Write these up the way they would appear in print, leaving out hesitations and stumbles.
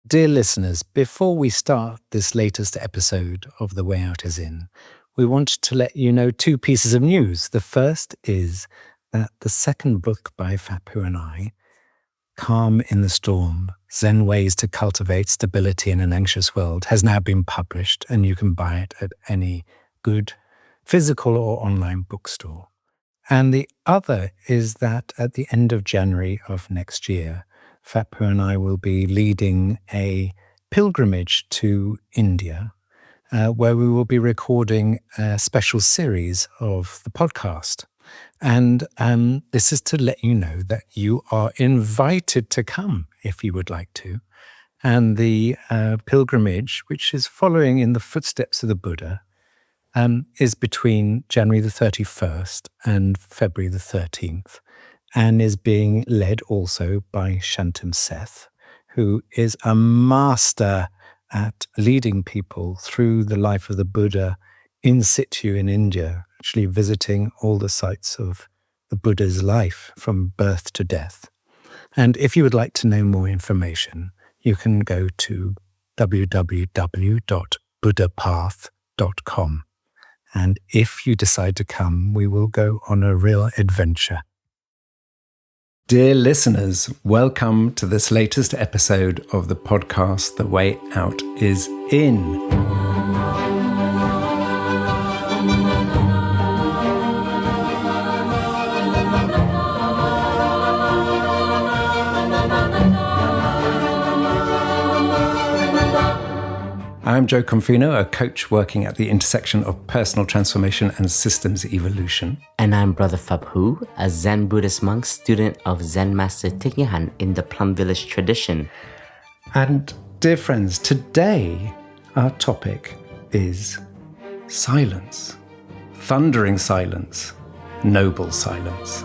Dear listeners, before we start this latest episode of The Way Out is In, we wanted to let you know two pieces of news. The first is that the second book by Phap Huu and I, Calm in the Storm, Zen Ways to Cultivate Stability in an Anxious World, has now been published, and you can buy it at any good physical or online bookstore. And the other is that at the end of January of next year, Phap Huu and I will be leading a pilgrimage to India, where we will be recording a special series of the podcast. And this is to let you know that you are invited to come if you would like to. And the pilgrimage, which is following in the footsteps of the Buddha, is between January the 31st and February the 13th. And is being led also by Shantam Seth, who is a master at leading people through the life of the Buddha in situ in India, actually visiting all the sites of the Buddha's life from birth to death. And if you would like to know more information, you can go to www.buddhapath.com. And if you decide to come, we will go on a real adventure. Dear listeners, welcome to this latest episode of the podcast, The Way Out is In. I'm Jo Confino, a coach working at the intersection of personal transformation and systems evolution. And I'm Brother Phap Huu, a Zen Buddhist monk, student of Zen Master Thich Nhat Hanh in the Plum Village tradition. And dear friends, today our topic is silence. Thundering silence, noble silence.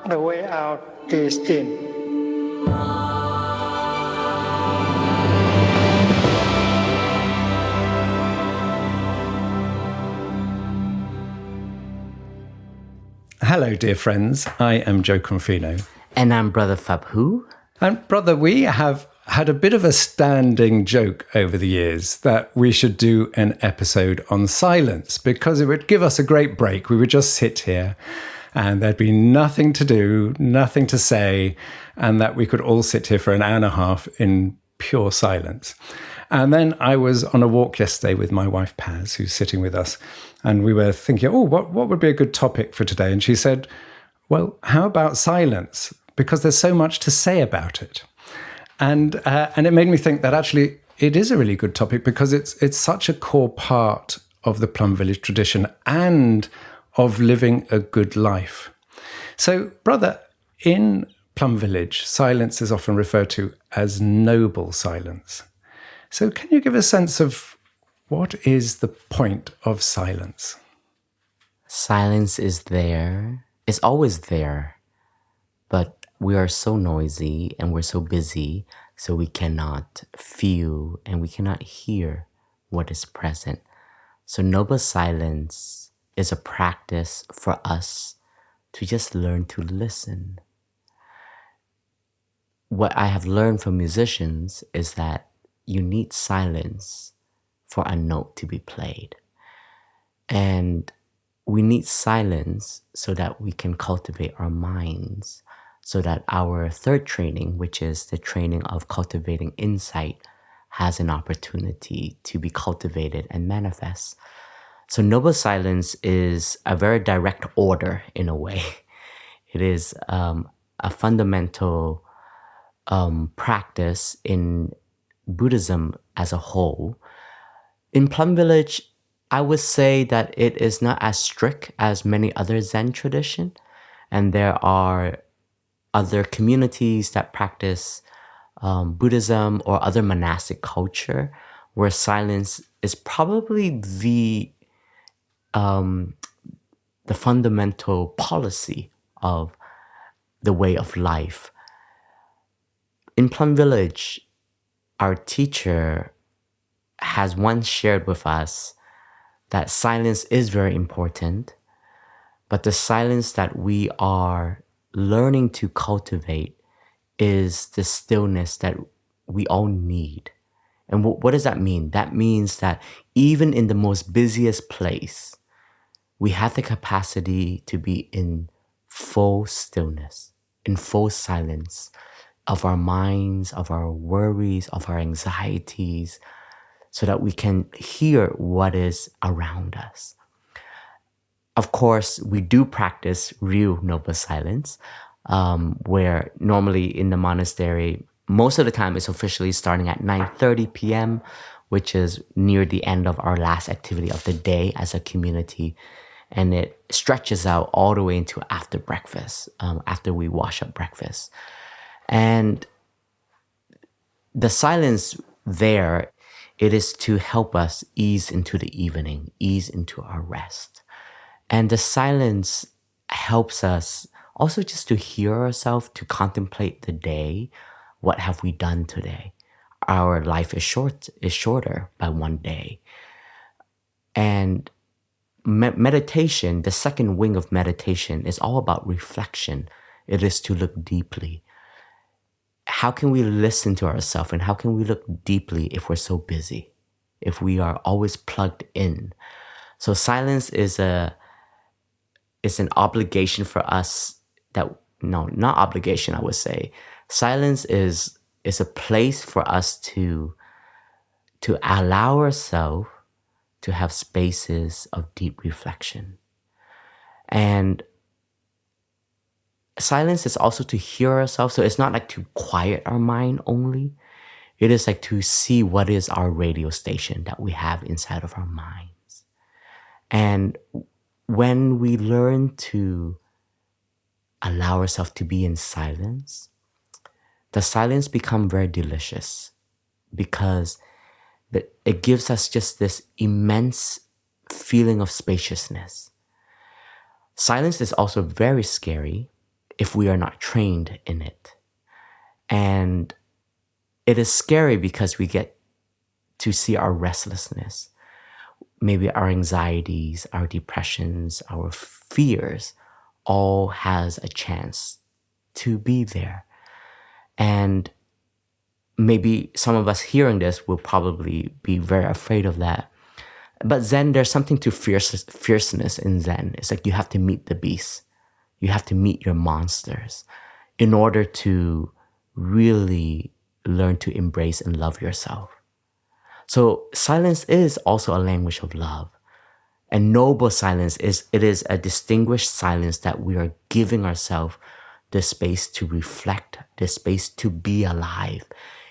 The way out is in. Hello, dear friends. I am Jo Confino. And I'm Brother Phap Huu. And brother, we have had a bit of a standing joke over the years that we should do an episode on silence because it would give us a great break. We would just sit here and there'd be nothing to do, nothing to say, and that we could all sit here for an hour and a half in pure silence. And then I was on a walk yesterday with my wife, Paz, who's sitting with us, and we were thinking, what would be a good topic for today? And she said, well, how about silence? Because there's so much to say about it. And it made me think that actually it is a really good topic because it's such a core part of the Plum Village tradition and of living a good life. So, brother, in Plum Village, silence is often referred to as noble silence. So can you give a sense of what is the point of silence? Silence is there. It's always there. But we are so noisy and we're so busy, so we cannot feel and we cannot hear what is present. So noble silence is a practice for us to just learn to listen. What I have learned from musicians is that you need silence for a note to be played. And we need silence so that we can cultivate our minds, so that our third training, which is the training of cultivating insight, has an opportunity to be cultivated and manifest. So noble silence is a very direct order in a way. It is a fundamental practice in Buddhism as a whole. In Plum Village, I would say that it is not as strict as many other Zen traditions, and there are other communities that practice Buddhism or other monastic culture where silence is probably the fundamental policy of the way of life. In Plum Village, our teacher has once shared with us that silence is very important, but the silence that we are learning to cultivate is the stillness that we all need. And what does that mean? That means that even in the most busiest place, we have the capacity to be in full stillness, in full silence of our minds, of our worries, of our anxieties, so that we can hear what is around us. Of course, we do practice real noble silence, where normally in the monastery, most of the time it's officially starting at 9:30 p.m., which is near the end of our last activity of the day as a community. And it stretches out all the way into after breakfast, after we wash up breakfast. And the silence there, it is to help us ease into the evening, ease into our rest. And the silence helps us also just to hear ourselves, to contemplate the day. What have we done today? Our life is shorter by one day. And meditation, the second wing of meditation, is all about reflection. It is to look deeply. How can we listen to ourselves, and how can we look deeply if we're so busy, if we are always plugged in? So silence is an obligation for us not obligation, I would say. Silence is a place for us to allow ourselves to have spaces of deep reflection. And silence is also to hear ourselves. So it's not like to quiet our mind only. It is like to see what is our radio station that we have inside of our minds. And when we learn to allow ourselves to be in silence, the silence becomes very delicious, because it gives us just this immense feeling of spaciousness. Silence is also very scary if we are not trained in it. And it is scary because we get to see our restlessness, maybe our anxieties, our depressions, our fears, all has a chance to be there. And maybe some of us hearing this will probably be very afraid of that. But Zen, there's something to fierceness in Zen. It's like you have to meet the beast. You have to meet your monsters in order to really learn to embrace and love yourself. So silence is also a language of love. And noble silence is a distinguished silence that we are giving ourselves the space to reflect, the space to be alive.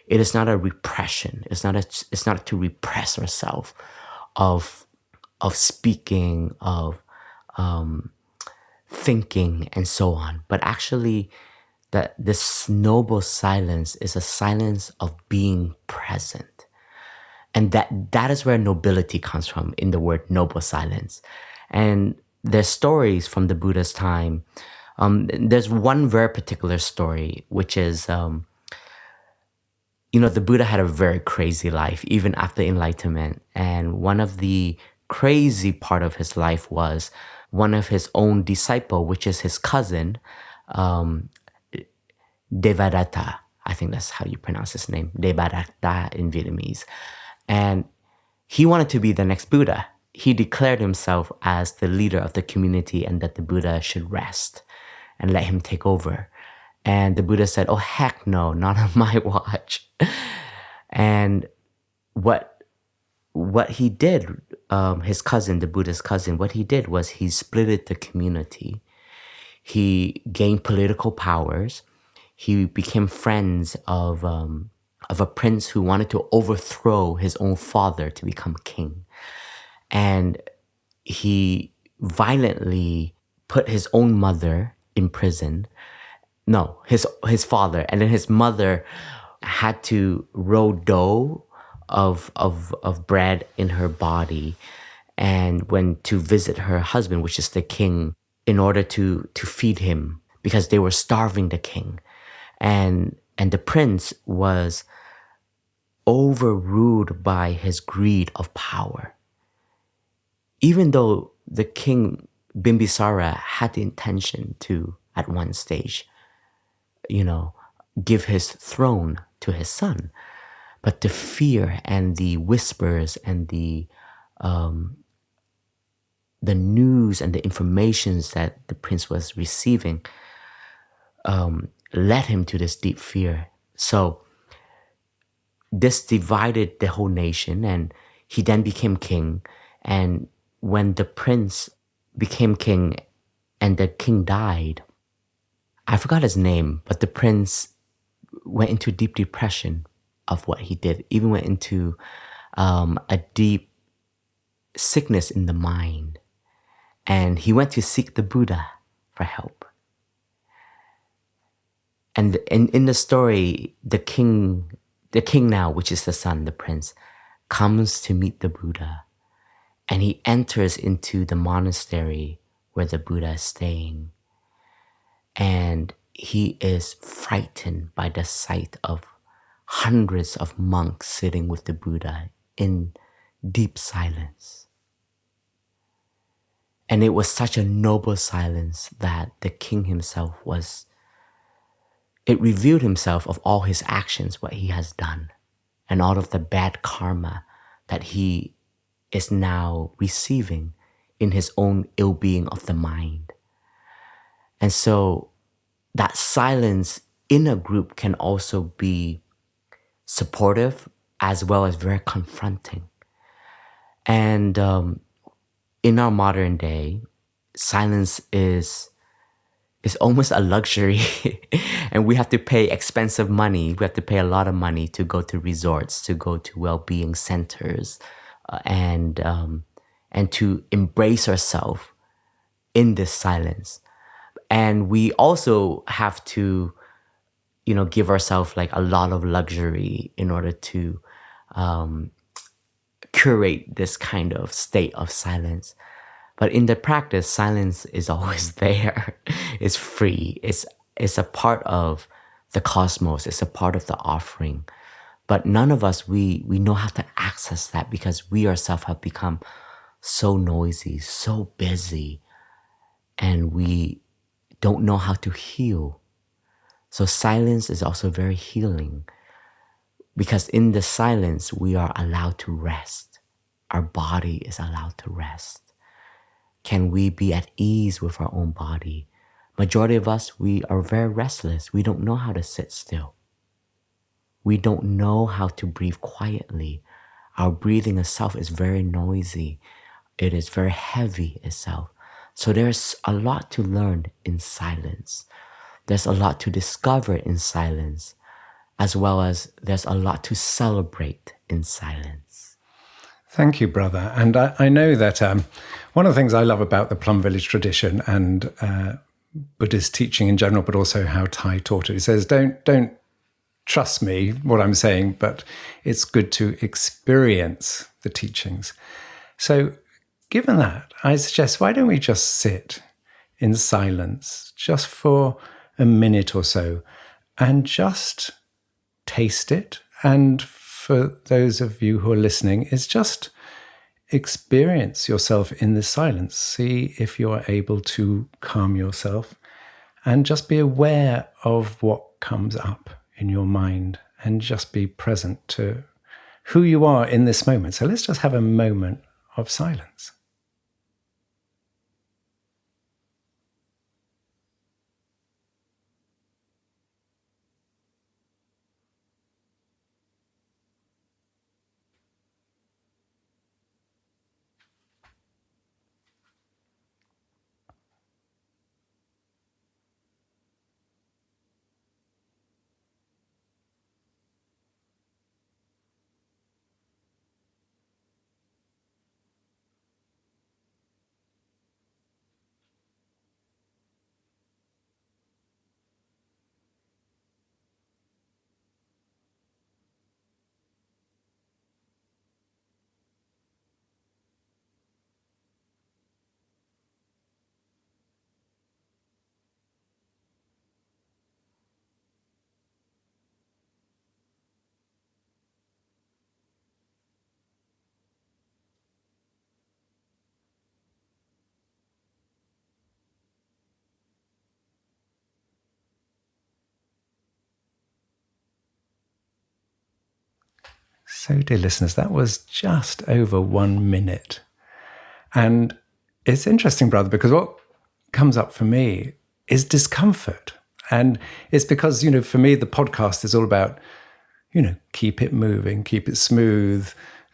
It is not a repression. It's not to repress ourselves of speaking, of thinking, and so on. But actually, that this noble silence is a silence of being present. And that is where nobility comes from, in the word noble silence. And there's stories from the Buddha's time. There's one very particular story, which is, the Buddha had a very crazy life, even after enlightenment. And one of the crazy part of his life was one of his own disciple, which is his cousin, Devadatta. I think that's how you pronounce his name, Devadatta in Vietnamese. And he wanted to be the next Buddha. He declared himself as the leader of the community and that the Buddha should rest and let him take over. And the Buddha said, "Oh, heck no, not on my watch." And what he did, his cousin, the Buddha's cousin, what he did was he splitted the community. He gained political powers. He became friends of a prince who wanted to overthrow his own father to become king. And he violently put his own mother in prison. No, his father. And then his mother had to roll dough of bread in her body and went to visit her husband, which is the king, in order to feed him, because they were starving the king. And the prince was overruled by his greed of power. Even though the king Bimbisara had the intention to at one stage, give his throne to his son. But the fear and the whispers and the news and the informations that the prince was receiving led him to this deep fear. So this divided the whole nation, and he then became king. And when the prince became king and the king died, I forgot his name, but the prince went into deep depression of what he did, even went into a deep sickness in the mind. And he went to seek the Buddha for help. And in the story, the king now, which is the son, the prince, comes to meet the Buddha. And he enters into the monastery where the Buddha is staying. And he is frightened by the sight of hundreds of monks sitting with the Buddha in deep silence. And it was such a noble silence that the king himself it revealed himself of all his actions, what he has done, and all of the bad karma that he is now receiving in his own ill-being of the mind. And so that silence in a group can also be supportive as well as very confronting. And in our modern day, silence is almost a luxury. And we have to pay expensive money. We have to pay a lot of money to go to resorts, to go to well-being centers, and to embrace ourselves in this silence. And we also have to, give ourselves like a lot of luxury in order to curate this kind of state of silence. But in the practice, silence is always there. It's free. It's a part of the cosmos. It's a part of the offering. But none of us, we know how to access that because we ourselves have become so noisy, so busy, and we don't know how to heal. So silence is also very healing because in the silence, we are allowed to rest. Our body is allowed to rest. Can we be at ease with our own body? Majority of us, we are very restless. We don't know how to sit still. We don't know how to breathe quietly. Our breathing itself is very noisy. It is very heavy itself. So there's a lot to learn in silence. There's a lot to discover in silence, as well as there's a lot to celebrate in silence. Thank you, brother. And I know that one of the things I love about the Plum Village tradition and Buddhist teaching in general, but also how Thai taught it says, don't trust me, what I'm saying, but it's good to experience the teachings. So given that, I suggest, why don't we just sit in silence just for a minute or so and just taste it? And for those of you who are listening, is just experience yourself in the silence. See if you're able to calm yourself and just be aware of what comes up in your mind and just be present to who you are in this moment. So let's just have a moment of silence. So, dear listeners, that was just over 1 minute. And it's interesting, brother, because what comes up for me is discomfort. And it's because, for me, the podcast is all about, keep it moving, keep it smooth,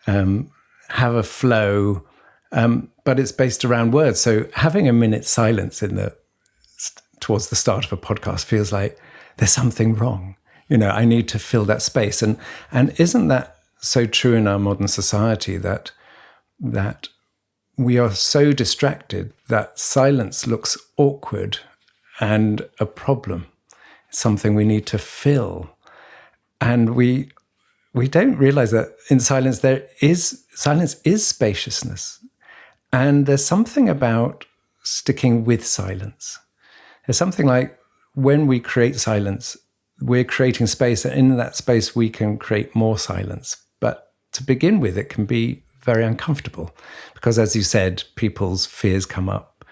have a flow, but it's based around words. So having a minute's silence towards the start of a podcast feels like there's something wrong. I need to fill that space. And isn't that so true in our modern society that we are so distracted that silence looks awkward and a problem, something we need to fill. And we don't realize that in silence silence is spaciousness. And there's something about sticking with silence. There's something like when we create silence, we're creating space, and in that space we can create more silence. But to begin with, it can be very uncomfortable because, as you said, people's fears come up,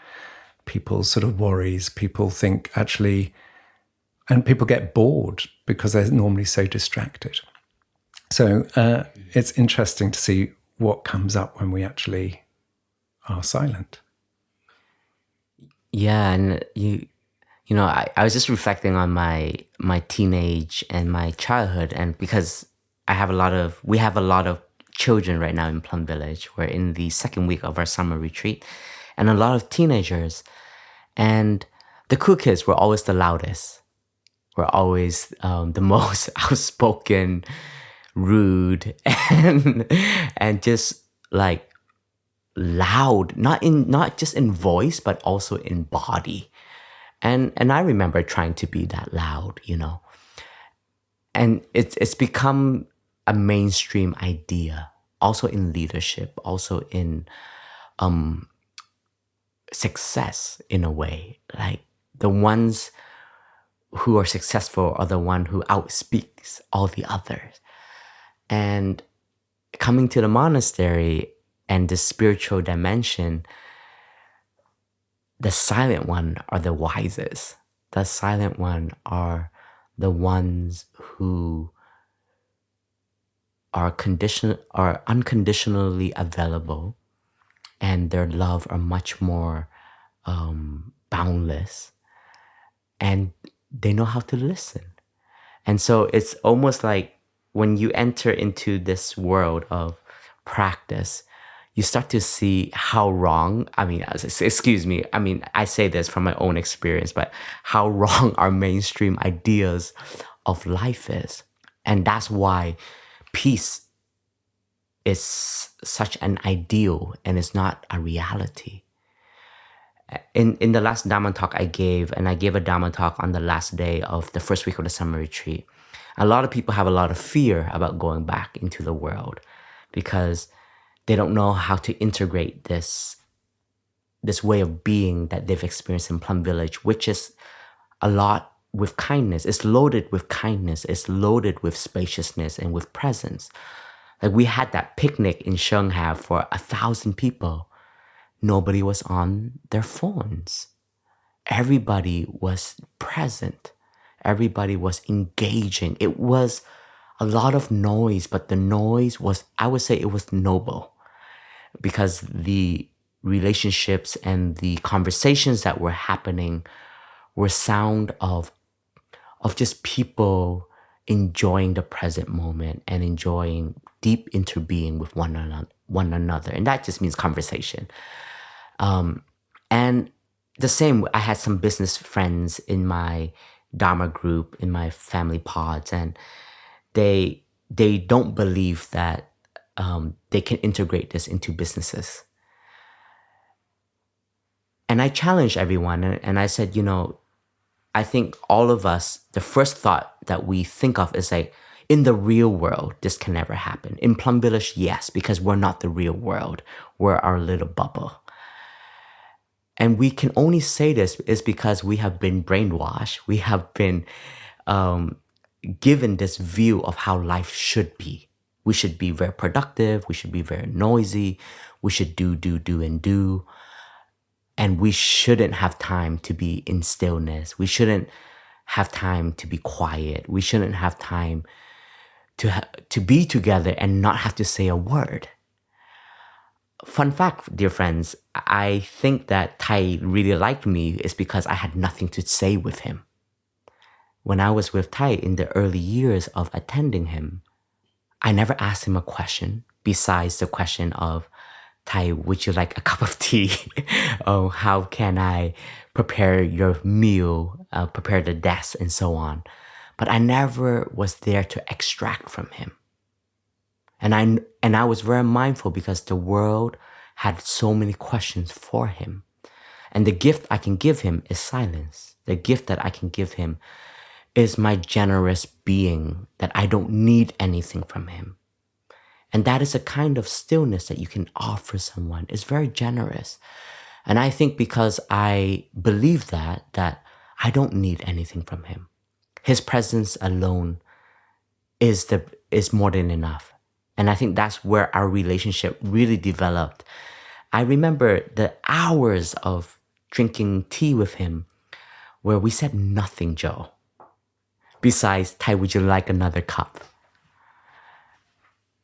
people's sort of worries, people think actually, and people get bored because they're normally so distracted. So it's interesting to see what comes up when we actually are silent. Yeah, and I was just reflecting on my teenage and my childhood, and because we have a lot of children right now in Plum Village. We're in the second week of our summer retreat, and a lot of teenagers, and the cool kids were always the loudest. We're always the most outspoken, rude, and just like loud, not just in voice but also in body. And I remember trying to be that loud, and it's become a mainstream idea, also in leadership, also in success in a way. Like the ones who are successful are the one who outspeaks all the others. And coming to the monastery and the spiritual dimension, the silent one are the wisest. The silent one are the ones who are unconditionally available, and their love are much more boundless, and they know how to listen. And so it's almost like when you enter into this world of practice, you start to see how wrong, I say this from my own experience, but how wrong our mainstream ideas of life is. And that's why peace is such an ideal and is not a reality. In the last Dhamma talk I gave, and I gave a Dhamma talk on the last day of the first week of the summer retreat, a lot of people have a lot of fear about going back into the world because they don't know how to integrate this way of being that they've experienced in Plum Village, which is a lot with kindness. It's loaded with kindness. It's loaded with spaciousness and with presence. Like we had that picnic in Shengha for 1,000 people. Nobody was on their phones. Everybody was present. Everybody was engaging. It was a lot of noise, but the noise was, I would say it was noble, because the relationships and the conversations that were happening were sound of just people enjoying the present moment and enjoying deep interbeing with one another. And that just means conversation. And the same, I had some business friends in my Dharma group, in my family pods, and they don't believe that they can integrate this into businesses. And I challenged everyone, and I said, I think all of us, the first thought that we think of is like, in the real world, this can never happen. In Plum Village, yes, because we're not the real world. We're our little bubble. And we can only say this is because we have been brainwashed. We have been given this view of how life should be. We should be very productive. We should be very noisy. We should do, and do. And we shouldn't have time to be in stillness. We shouldn't have time to be quiet. We shouldn't have time to be together and not have to say a word. Fun fact, dear friends, I think that Tai really liked me is because I had nothing to say with him. When I was with Tai in the early years of attending him, I never asked him a question besides the question of, Tai, would you like a cup of tea? Oh, how can I prepare your meal, prepare the desk, and so on. But I never was there to extract from him. And I was very mindful because the world had so many questions for him. And the gift I can give him is silence. The gift that I can give him is my generous being, that I don't need anything from him. And that is a kind of stillness that you can offer someone. It's very generous. And I think because I believe that I don't need anything from him. His presence alone is more than enough. And I think that's where our relationship really developed. I remember the hours of drinking tea with him where we said nothing, Jo. Besides, Tai, would you like another cup?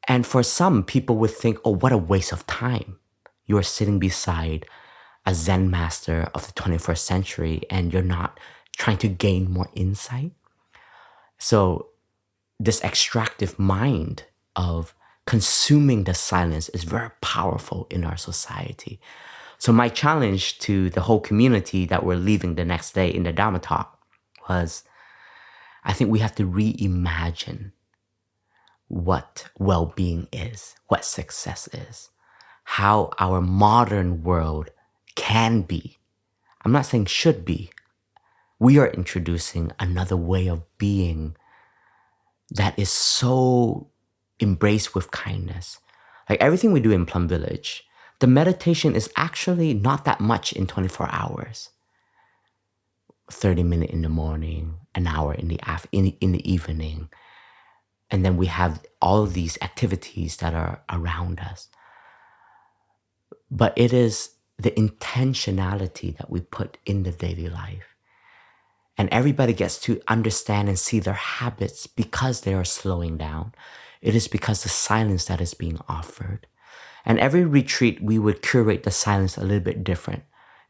And for some, people would think, oh, what a waste of time. You're sitting beside a Zen master of the 21st century and you're not trying to gain more insight. So this extractive mind of consuming the silence is very powerful in our society. So my challenge to the whole community that we're leaving the next day in the Dharma talk was, I think we have to reimagine what well-being is, what success is, how our modern world can be. I'm not saying should be. We are introducing another way of being that is so embraced with kindness. Like everything we do in Plum Village, the meditation is actually not that much in 24 hours. 30 minutes in the morning, an hour in the evening. And then we have all of these activities that are around us. But it is the intentionality that we put in the daily life. And everybody gets to understand and see their habits because they are slowing down. It is because the silence that is being offered. And every retreat, we would curate the silence a little bit different.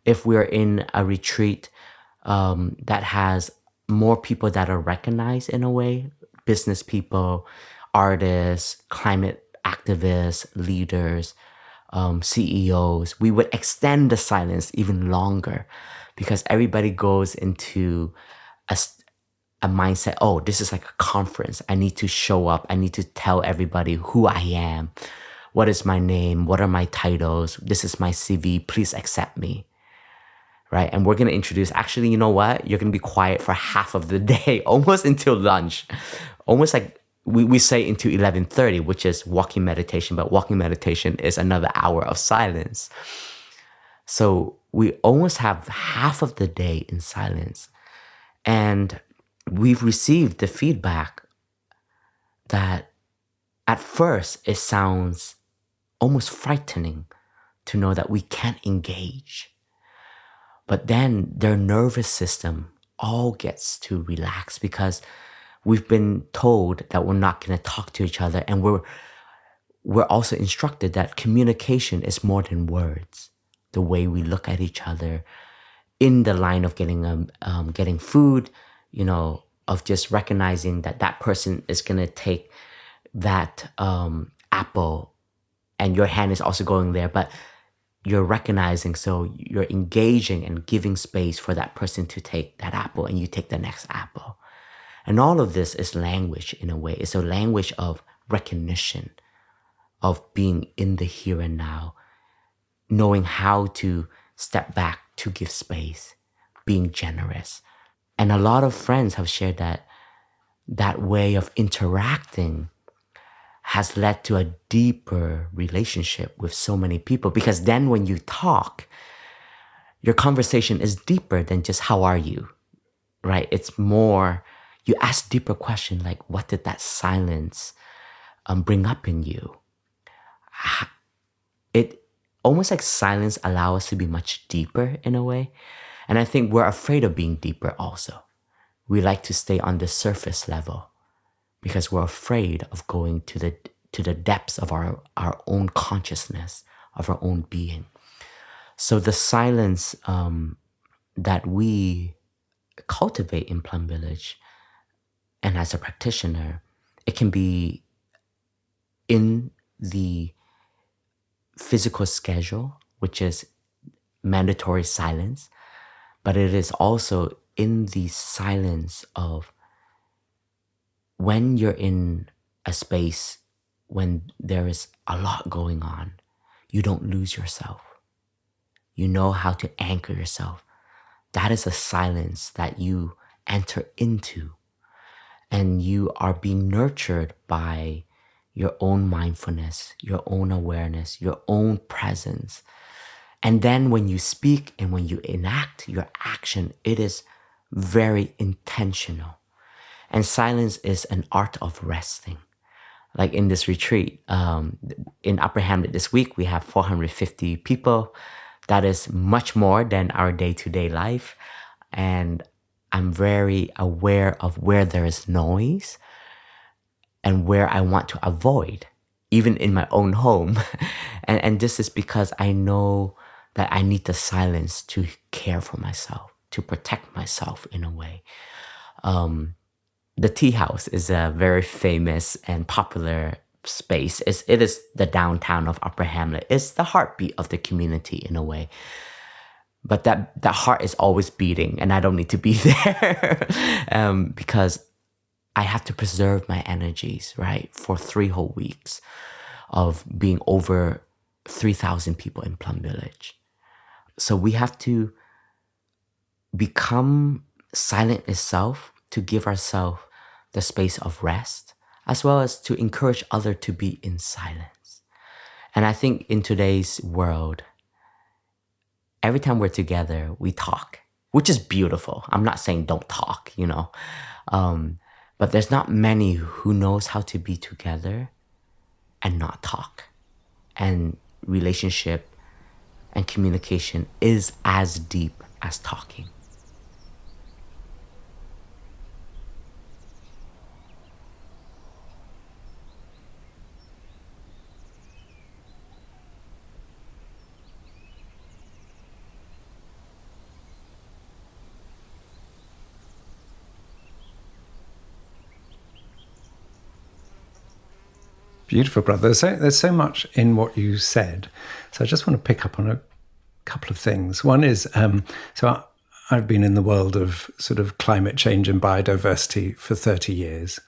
If we're in a retreat that has more people that are recognized in a way, business people, artists, climate activists, leaders, CEOs, we would extend the silence even longer because everybody goes into a mindset, oh, this is like a conference. I need to show up. I need to tell everybody who I am. What is my name? What are my titles? This is my CV. Please accept me. Right? And we're going to introduce, actually, you know what? You're going to be quiet for half of the day, almost until lunch. Almost like we say into 11:30, which is walking meditation, but walking meditation is another hour of silence. So we almost have half of the day in silence. And we've received the feedback that at first it sounds almost frightening to know that we can't engage. But then their nervous system all gets to relax because we've been told that we're not going to talk to each other. And we're also instructed that communication is more than words. The way we look at each other in the line of getting food, you know, of just recognizing that that person is going to take that apple and your hand is also going there, but you're recognizing, so you're engaging and giving space for that person to take that apple and you take the next apple. And all of this is language in a way. It's a language of recognition, of being in the here and now, knowing how to step back to give space, being generous. And a lot of friends have shared that way of interacting has led to a deeper relationship with so many people. Because then when you talk, your conversation is deeper than just how are you, right? It's more, you ask deeper questions like, what did that silence bring up in you? It almost like silence allows us to be much deeper in a way. And I think we're afraid of being deeper also. We like to stay on the surface level. because we're afraid of going to the depths of our own consciousness, of our own being. So the silence that we cultivate in Plum Village, and as a practitioner, it can be in the physical schedule, which is mandatory silence, but it is also in the silence of when you're in a space when there is a lot going on, you don't lose yourself. You know how to anchor yourself. That is a silence that you enter into, and you are being nurtured by your own mindfulness, your own awareness, your own presence. And then when you speak and when you enact your action, it is very intentional. And silence is an art of resting. Like in this retreat, in Upper Hamlet this week, we have 450 people. That is much more than our day-to-day life. And I'm very aware of where there is noise and where I want to avoid, even in my own home. and this is because I know that I need the silence to care for myself, to protect myself in a way. The tea house is a very famous and popular space. It is the downtown of Upper Hamlet. It's the heartbeat of the community in a way. But that heart is always beating, and I don't need to be there because I have to preserve my energies, right? For 3 whole weeks of being over 3,000 people in Plum Village. So we have to become silent itself to give ourselves the space of rest, as well as to encourage others to be in silence. And I think in today's world, every time we're together, we talk, which is beautiful. I'm not saying don't talk, but there's not many who knows how to be together and not talk. And relationship and communication is as deep as talking. Beautiful, brother. There's so much in what you said. So I just want to pick up on a couple of things. One is, I've been in the world of sort of climate change and biodiversity for 30 years.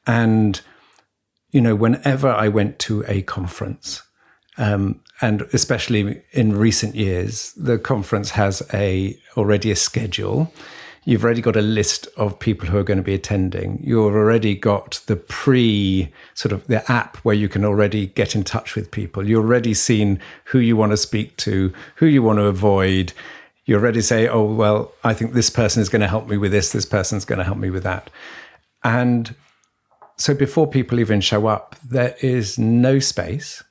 And, whenever I went to a conference, and especially in recent years, the conference has already a schedule. You've already got a list of people who are going to be attending. You've already got the the app where you can already get in touch with people. You've already seen who you want to speak to, who you want to avoid. You already say, oh, well, I think this person is going to help me with this person's going to help me with that. And so before people even show up, there is no space.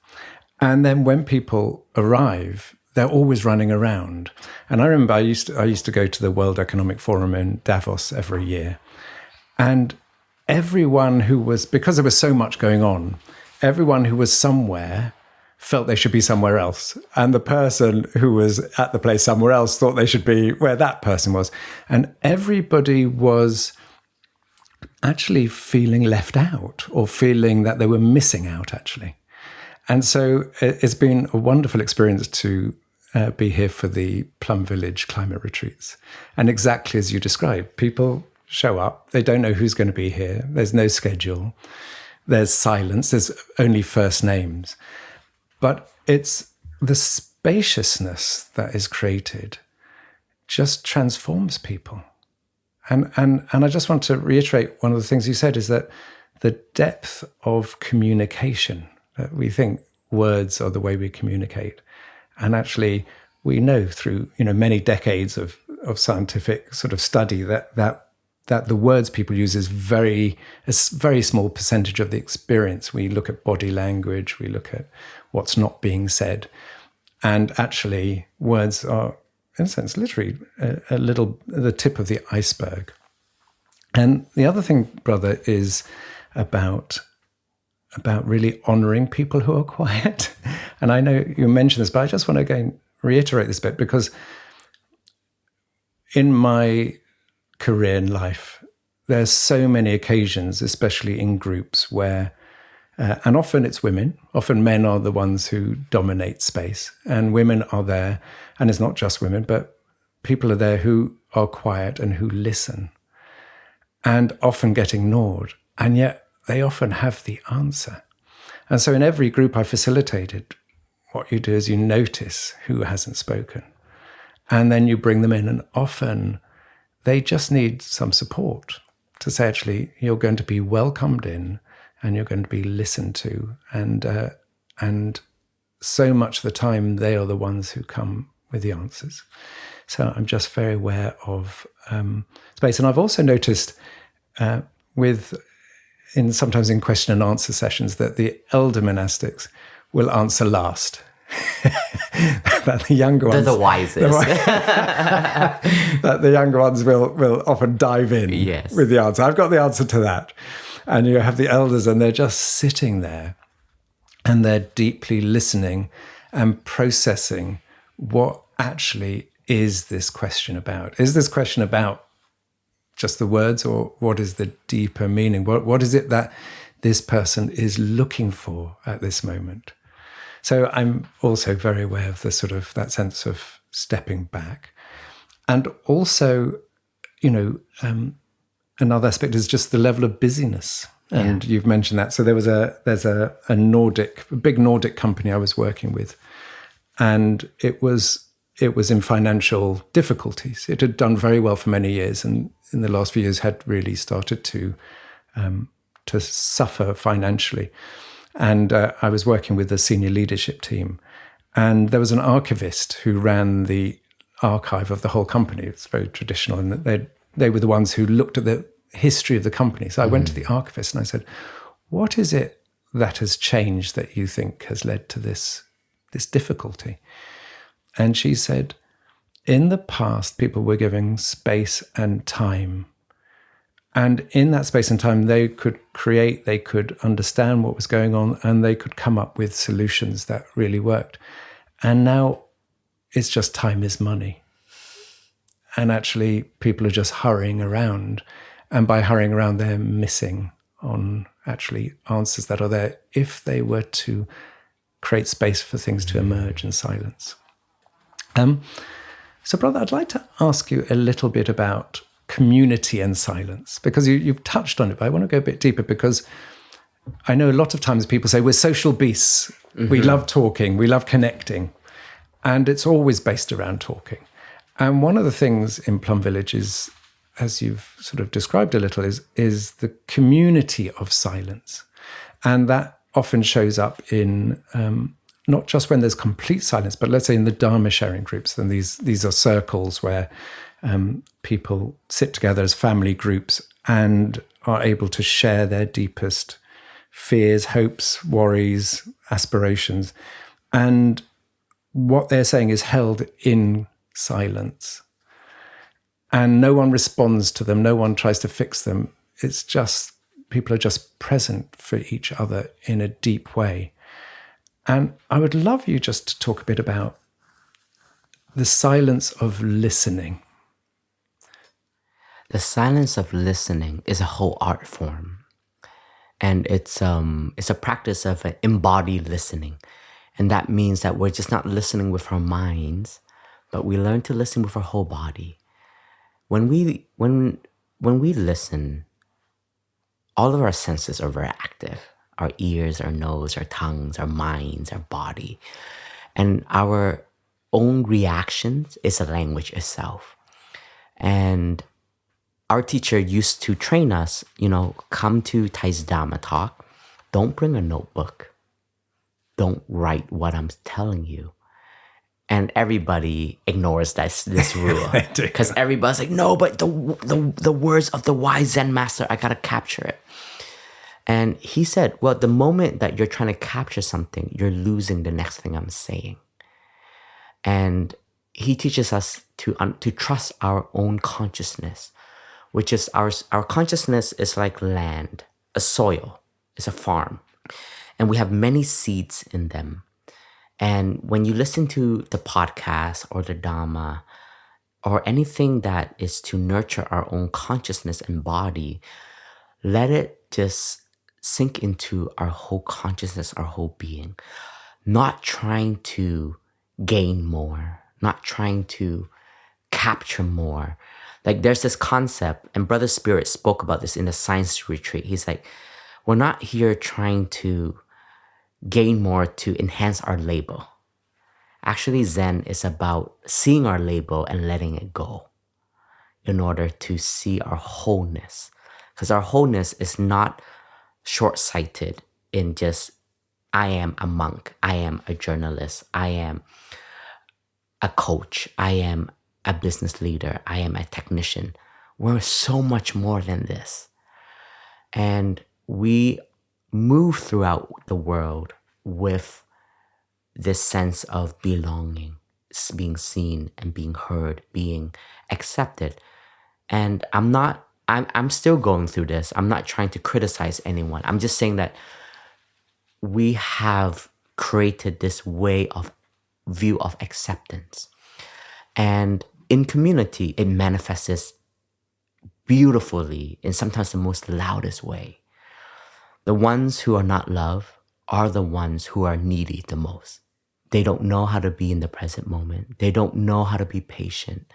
And then when people arrive, they're always running around. And I remember I used to go to the World Economic Forum in Davos every year. And everyone who was, because there was so much going on, everyone who was somewhere felt they should be somewhere else. And the person who was at the place somewhere else thought they should be where that person was. And everybody was actually feeling left out or feeling that they were missing out, actually. And so it's been a wonderful experience to be here for the Plum Village climate retreats. And exactly as you described, people show up, they don't know who's going to be here, there's no schedule, there's silence, there's only first names. But it's the spaciousness that is created just transforms people. And I just want to reiterate one of the things you said is that the depth of communication, that we think words are the way we communicate. And actually, we know through many decades of scientific sort of study that the words people use is a very small percentage of the experience. We look at body language, we look at what's not being said, and actually, words are, in a sense, literally the tip of the iceberg. And the other thing, brother, is about really honoring people who are quiet. And I know you mentioned this, but I just want to again reiterate this bit, because in my career in life, there's so many occasions, especially in groups where, and often it's women, often men are the ones who dominate space, and women are there, and it's not just women, but people are there who are quiet and who listen and often get ignored, and yet they often have the answer. And so in every group I facilitated, what you do is you notice who hasn't spoken, and then you bring them in, and often they just need some support to say, actually, you're going to be welcomed in and you're going to be listened to. And so much of the time, they are the ones who come with the answers. So I'm just very aware of space. And I've also noticed sometimes in question and answer sessions that the elder monastics will answer last. That the younger ones, they're the wisest. That the younger ones will often dive in with the answer. I've got the answer to that. And you have the elders, and they're just sitting there, and they're deeply listening and processing what actually is this question about. Is this question about just the words, or what is the deeper meaning? What is it that this person is looking for at this moment? So I'm also very aware of the sort of that sense of stepping back. And also, another aspect is just the level of busyness. And you've mentioned that. So there's a big Nordic company I was working with, and it was in financial difficulties. It had done very well for many years, and in the last few years had really started to suffer financially. And I was working with the senior leadership team, and there was an archivist who ran the archive of the whole company. It's very traditional, and they were the ones who looked at the history of the company. So I went to the archivist and I said, what is it that has changed that you think has led to this difficulty? And she said, in the past, people were giving space and time. And in that space and time, they could create, they could understand what was going on, and they could come up with solutions that really worked. And now it's just time is money. And actually, people are just hurrying around. And by hurrying around, they're missing on actually answers that are there if they were to create space for things to emerge in silence. So, brother, I'd like to ask you a little bit about community and silence, because you've touched on it, but I want to go a bit deeper, because I know a lot of times people say we're social beasts. We love talking, we love connecting, and it's always based around talking. And one of the things in Plum Village is, as you've sort of described a little, is the community of silence. And that often shows up in not just when there's complete silence, but let's say in the Dharma sharing groups. Then these are circles where people sit together as family groups and are able to share their deepest fears, hopes, worries, aspirations. And what they're saying is held in silence. And no one responds to them. No one tries to fix them. It's just, people are just present for each other in a deep way. And I would love you just to talk a bit about the silence of listening. The silence of listening is a whole art form. And it's a practice of an embodied listening. And that means that we're just not listening with our minds, but we learn to listen with our whole body. When we listen, all of our senses are very active. Our ears, our nose, our tongues, our minds, our body. And our own reactions is a language itself. And our teacher used to train us, come to Thai's Dharma talk. Don't bring a notebook. Don't write what I'm telling you. And everybody ignores this rule. Because everybody's like, no, but the words of the wise Zen master, I got to capture it. And he said, well, the moment that you're trying to capture something, you're losing the next thing I'm saying. And he teaches us to trust our own consciousness, which is our consciousness is like land. a soil, it's a farm, and we have many seeds in them. And when you listen to the podcast or the Dhamma or anything that is to nurture our own consciousness and body, let it just sink into our whole consciousness, our whole being. Not trying to gain more, not trying to capture more. Like there's this concept, and Brother Spirit spoke about this in the science retreat. He's like, we're not here trying to gain more to enhance our label. Actually, Zen is about seeing our label and letting it go in order to see our wholeness. Because our wholeness is not short-sighted in just, I am a monk, I am a journalist, I am a coach, I am a business leader, I am a technician. We're so much more than this. And we move throughout the world with this sense of belonging, being seen and being heard, being accepted. And I'm still going through this. I'm not trying to criticize anyone. I'm just saying that we have created this way of view of acceptance. And in community, it manifests beautifully in sometimes the most loudest way. The ones who are not loved are the ones who are needy the most. They don't know how to be in the present moment. They don't know how to be patient.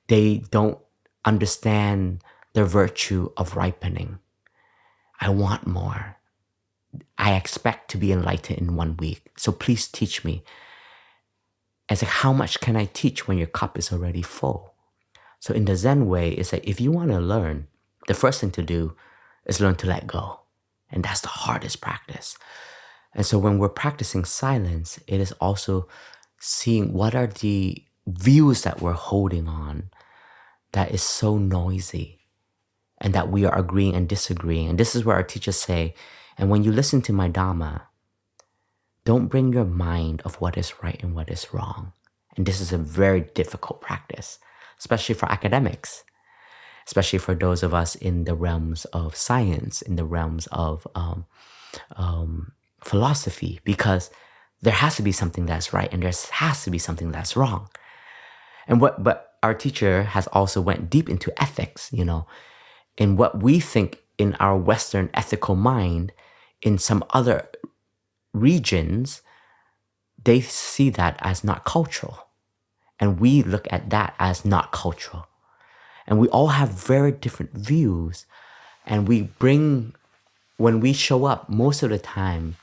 They don't understand the virtue of ripening. I want more. I expect to be enlightened in 1 week. So please teach me. It's like, how much can I teach when your cup is already full? So in the Zen way, it's like, if you want to learn, the first thing to do is learn to let go. And that's the hardest practice. And so when we're practicing silence, it is also seeing what are the views that we're holding on that is so noisy and that we are agreeing and disagreeing. And this is where our teachers say, and when you listen to my Dhamma, don't bring your mind of what is right and what is wrong. And this is a very difficult practice, especially for academics, especially for those of us in the realms of science, in the realms of philosophy, because there has to be something that's right and there has to be something that's wrong. But our teacher has also went deep into ethics, in what we think in our Western ethical mind, in some other regions, they see that as not cultural. And we look at that as not cultural. And we all have very different views. And when we show up, most of the time,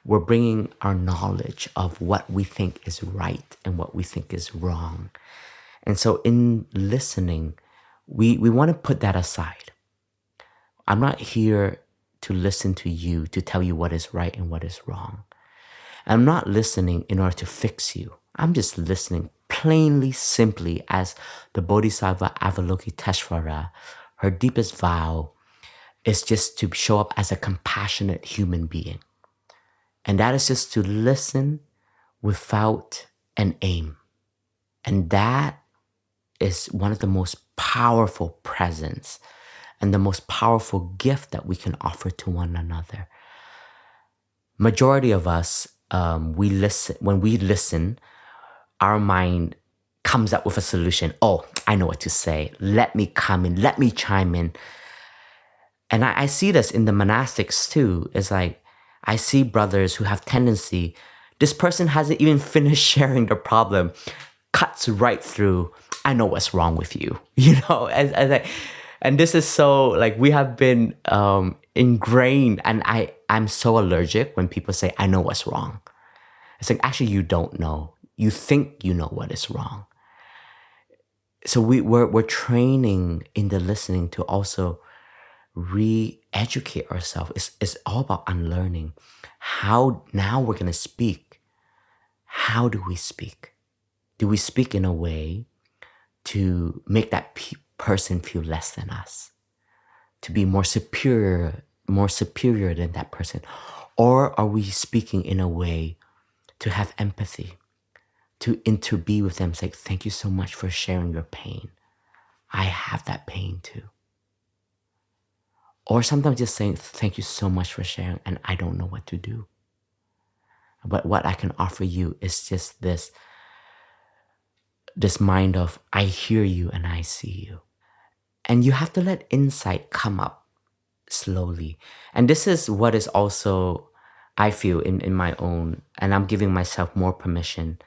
we're bringing our knowledge of what we think is right and what we think is wrong. And so in listening, we want to put that aside. I'm not here to listen to you, to tell you what is right and what is wrong. I'm not listening in order to fix you. I'm just listening plainly, simply, as the Bodhisattva Avalokiteshvara, her deepest vow is just to show up as a compassionate human being. And that is just to listen without an aim. And that is one of the most powerful presents and the most powerful gift that we can offer to one another. Majority of us, when we listen, our mind comes up with a solution. Oh, I know what to say. Let me come in. Let me chime in. And I see this in the monastics too. It's like, I see brothers who have tendency, this person hasn't even finished sharing their problem, cuts right through, I know what's wrong with you. And this is so, like, we have been ingrained, and I'm so allergic when people say, I know what's wrong. It's like, actually, you don't know. You think you know what is wrong. So we're training in the listening to also re-educate ourselves. It's all about unlearning. How now we're going to speak. How do we speak? Do we speak in a way to make that person feel less than us? To be more superior than that person? Or are we speaking in a way to have empathy, to interbe with them, say, thank you so much for sharing your pain. I have that pain too. Or sometimes just saying, thank you so much for sharing, and I don't know what to do. But what I can offer you is just this mind of, I hear you and I see you. And you have to let insight come up slowly. And this is what is also, I feel, in my own, and I'm giving myself more permission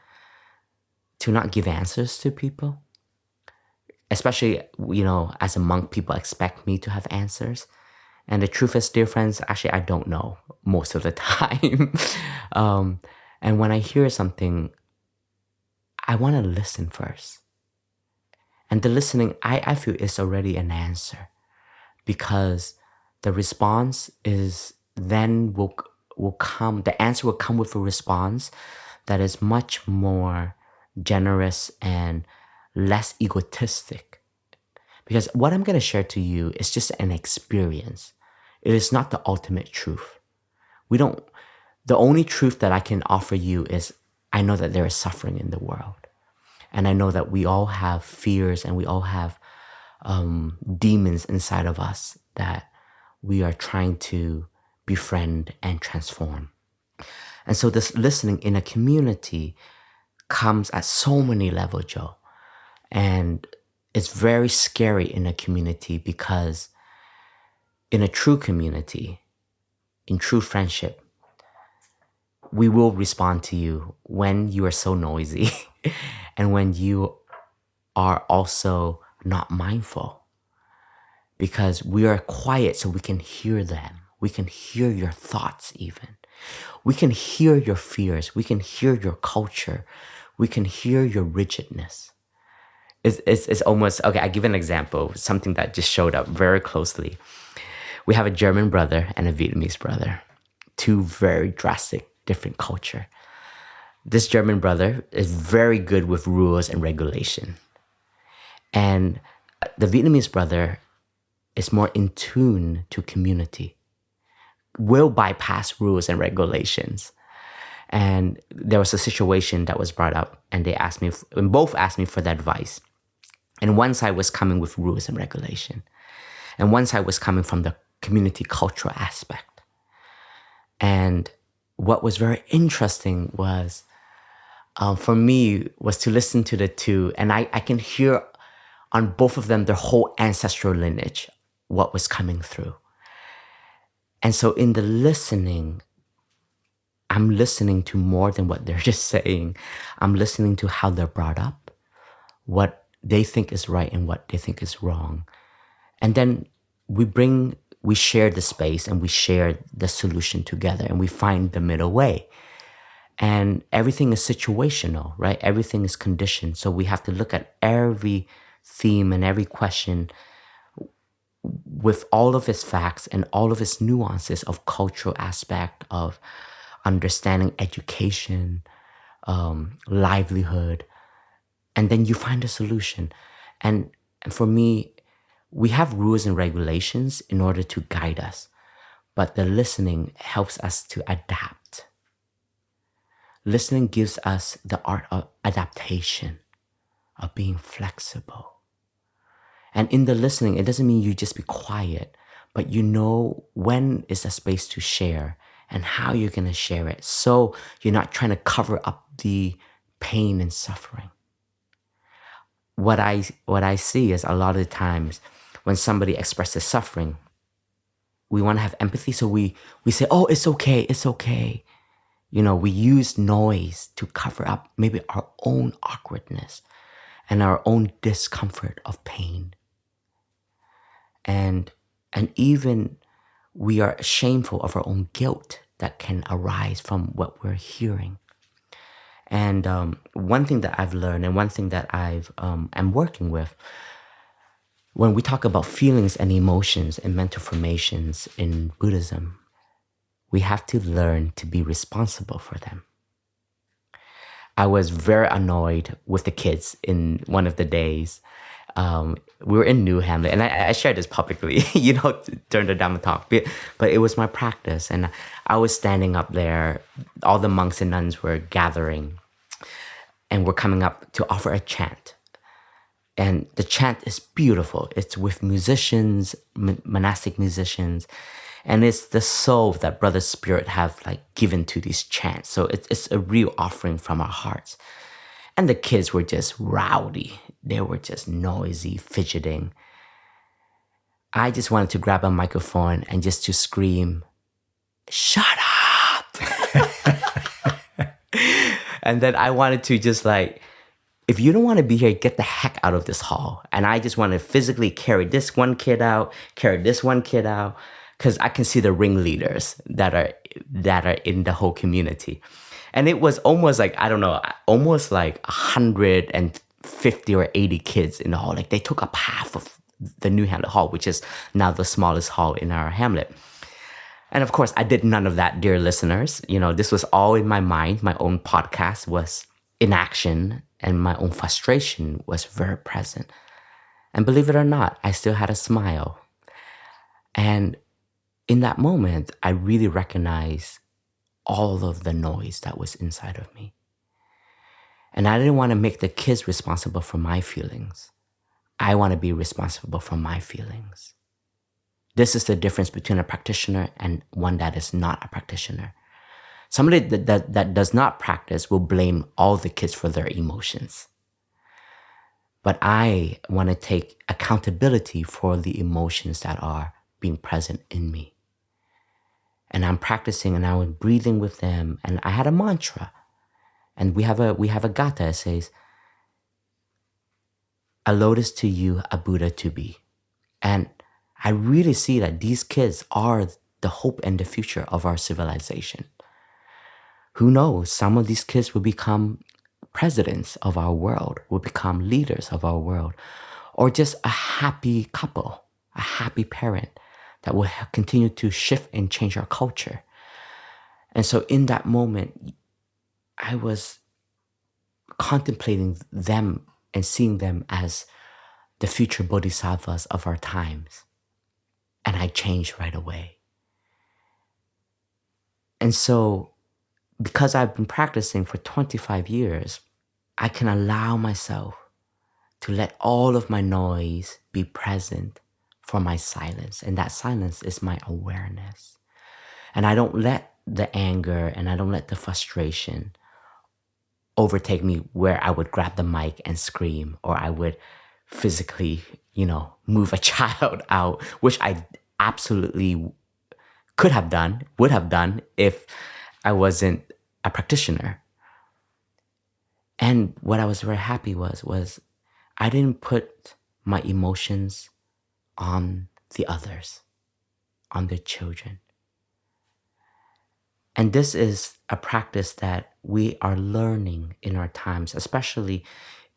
to not give answers to people. Especially, as a monk, people expect me to have answers. And the truth is, dear friends, actually, I don't know most of the time. And when I hear something, I want to listen first. And the listening, I feel, is already an answer, because the response is then will come, the answer will come with a response that is much more generous and less egotistic. Because what I'm going to share to you is just an experience. It is not the ultimate truth. The only truth that I can offer you is, I know that there is suffering in the world. And I know that we all have fears and we all have demons inside of us that we are trying to befriend and transform. And so this listening in a community comes at so many levels, Jo. And it's very scary in a community, because in a true community, in true friendship, we will respond to you when you are so noisy and when you are also not mindful. Because we are quiet so we can hear them. We can hear your thoughts even. We can hear your fears. We can hear your culture. We can hear your rigidness. It's almost, okay, I give an example, something that just showed up very closely. We have a German brother and a Vietnamese brother, two very drastic, different culture. This German brother is very good with rules and regulation. And the Vietnamese brother is more in tune to community, will bypass rules and regulations. And there was a situation that was brought up, and they asked me, and both asked me for the advice. And one side was coming with rules and regulation, and one side was coming from the community cultural aspect. And what was very interesting was, for me, was to listen to the two, and I can hear on both of them their whole ancestral lineage, what was coming through. And so in the listening, I'm listening to more than what they're just saying. I'm listening to how they're brought up, what they think is right and what they think is wrong. And then we share the space and we share the solution together, and we find the middle way. And everything is situational, right? Everything is conditioned. So we have to look at every theme and every question with all of its facts and all of its nuances of cultural aspect, of understanding education, livelihood, and then you find a solution. And for me, we have rules and regulations in order to guide us, but the listening helps us to adapt. Listening gives us the art of adaptation, of being flexible. And in the listening, it doesn't mean you just be quiet, but you know when is a space to share and how you're going to share it. So you're not trying to cover up the pain and suffering. What I see is, a lot of the times when somebody expresses suffering, we want to have empathy. So we say, oh, it's okay, it's okay. We use noise to cover up maybe our own awkwardness and our own discomfort of pain. And even we are shameful of our own guilt that can arise from what we're hearing. And one thing that I've learned, and one thing that I'm working with, when we talk about feelings and emotions and mental formations in Buddhism, we have to learn to be responsible for them. I was very annoyed with the kids in one of the days. We were in New Hamlet, and I shared this publicly, during the Dhamma talk, but it was my practice. And I was standing up there, all the monks and nuns were gathering, and were coming up to offer a chant. And the chant is beautiful. It's with musicians, monastic musicians, and it's the soul that Brother Spirit have like given to these chants. So it's a real offering from our hearts. And the kids were just rowdy. They were just noisy, fidgeting. I just wanted to grab a microphone and just to scream, "Shut up!" And then I wanted to just like, if you don't want to be here, get the heck out of this hall. And I just want to physically carry this one kid out, because I can see the ringleaders that are in the whole community. And it was almost like, I don't know, almost like 150 or 80 kids in the hall. Like they took up half of the New Hamlet Hall, which is now the smallest hall in our hamlet. And of course, I did none of that, dear listeners. This was all in my mind. My own podcast was in action, and my own frustration was very present. And believe it or not, I still had a smile. And in that moment, I really recognized all of the noise that was inside of me. And I didn't want to make the kids responsible for my feelings. I want to be responsible for my feelings. This is the difference between a practitioner and one that is not a practitioner. Somebody that does not practice will blame all the kids for their emotions. But I want to take accountability for the emotions that are being present in me. And I'm practicing and I was breathing with them. And I had a mantra. And we have a gatha that says, "A lotus to you, a Buddha to be." And I really see that these kids are the hope and the future of our civilization. Who knows, some of these kids will become presidents of our world, will become leaders of our world, or just a happy couple, a happy parent that will continue to shift and change our culture. And so in that moment, I was contemplating them and seeing them as the future bodhisattvas of our times. And I changed right away. And so, because I've been practicing for 25 years, I can allow myself to let all of my noise be present for my silence. And that silence is my awareness. And I don't let the anger and I don't let the frustration overtake me where I would grab the mic and scream, or I would physically, move a child out, which I absolutely could have done, would have done if I wasn't a practitioner. And what I was very happy was I didn't put my emotions on the others, on the children. And this is a practice that we are learning in our times, especially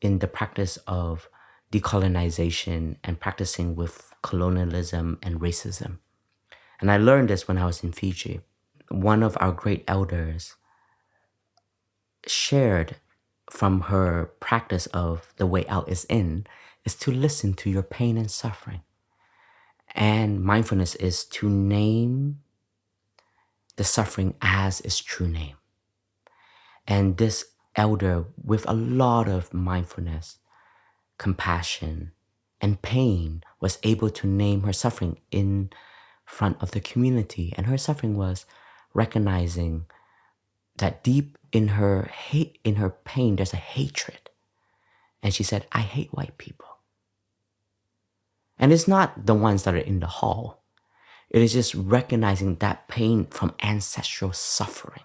in the practice of decolonization and practicing with colonialism and racism. And I learned this when I was in Fiji. One of our great elders shared from her practice of the way out is in, is to listen to your pain and suffering. And mindfulness is to name the suffering as its true name. And this elder, with a lot of mindfulness, compassion, and pain, was able to name her suffering in front of the community. And her suffering was recognizing that deep in her hate, in her pain, there's a hatred. And she said, "I hate white people." And it's not the ones that are in the hall. It is just recognizing that pain from ancestral suffering.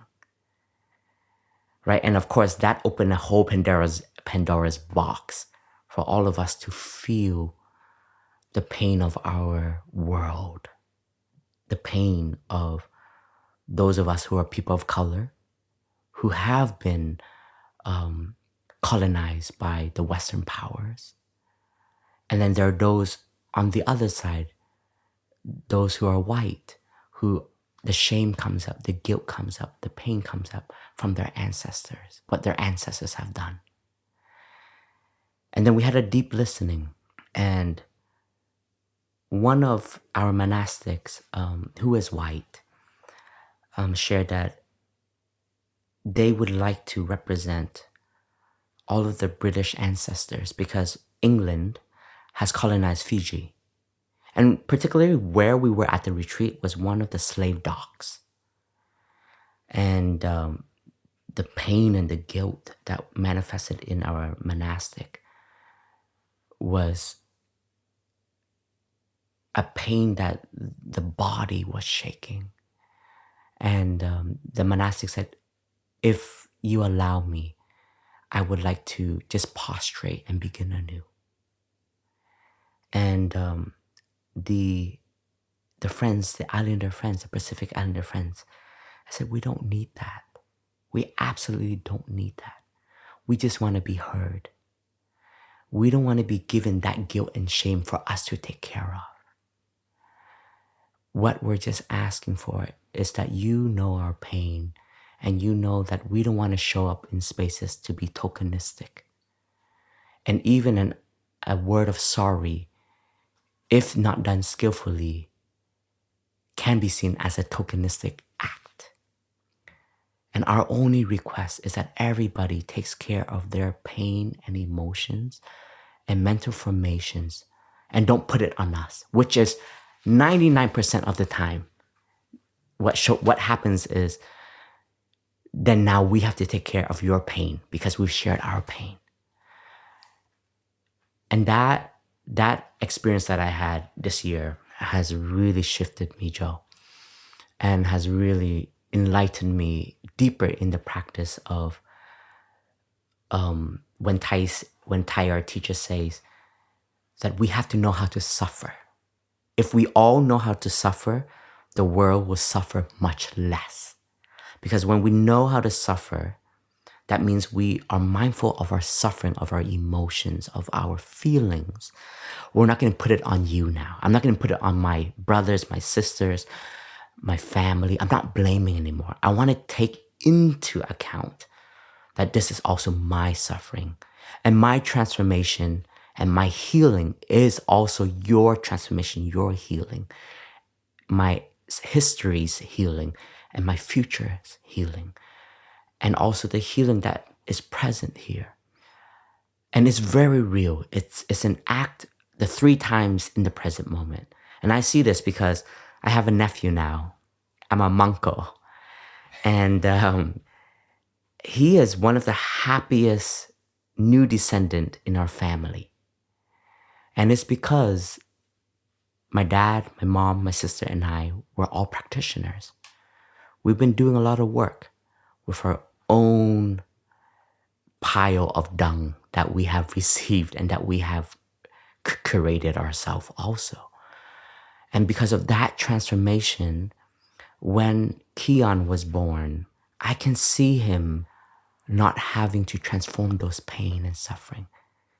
Right? And of course, that opened a whole Pandora's box for all of us to feel the pain of our world, the pain of those of us who are people of color, who have been colonized by the Western powers. And then there are those on the other side, those who are white, who the shame comes up, the guilt comes up, the pain comes up from their ancestors, what their ancestors have done. And then we had a deep listening. And one of our monastics, who is white, shared that they would like to represent all of the British ancestors, because England has colonized Fiji. And particularly where we were at the retreat was one of the slave docks. And the pain and the guilt that manifested in our monastic was a pain that the body was shaking. And the monastic said, if you allow me, I would like to just prostrate and begin anew. And the friends, the islander friends, the Pacific Islander friends, I said, we don't need that. We absolutely don't need that. We just want to be heard. We don't want to be given that guilt and shame for us to take care of. What we're just asking for is that you know our pain and you know that we don't want to show up in spaces to be tokenistic. And even a word of sorry, if not done skillfully, can be seen as a tokenistic act. And our only request is that everybody takes care of their pain and emotions and mental formations and don't put it on us, which is 99% of the time. What happens is then now we have to take care of your pain because we've shared our pain. And that experience that I had this year has really shifted me, Jo, and has really enlightened me deeper in the practice of when Thai, our teacher, says that we have to know how to suffer. If we all know how to suffer, the world will suffer much less. Because when we know how to suffer, that means we are mindful of our suffering, of our emotions, of our feelings. We're not going to put it on you now. I'm not going to put it on my brothers, my sisters, my family. I'm not blaming anymore. I want to take into account that this is also my suffering. And my transformation and my healing is also your transformation, your healing. My history's healing and my future's healing. And also the healing that is present here. And it's very real. It's an act, the 3 times in the present moment. And I see this because I have a nephew now. I'm a manko. And he is one of the happiest new descendant in our family. And it's because my dad, my mom, my sister, and I were all practitioners. We've been doing a lot of work with our own pile of dung that we have received and that we have curated ourselves also. And because of that transformation, when Keon was born, I can see him not having to transform those pain and suffering.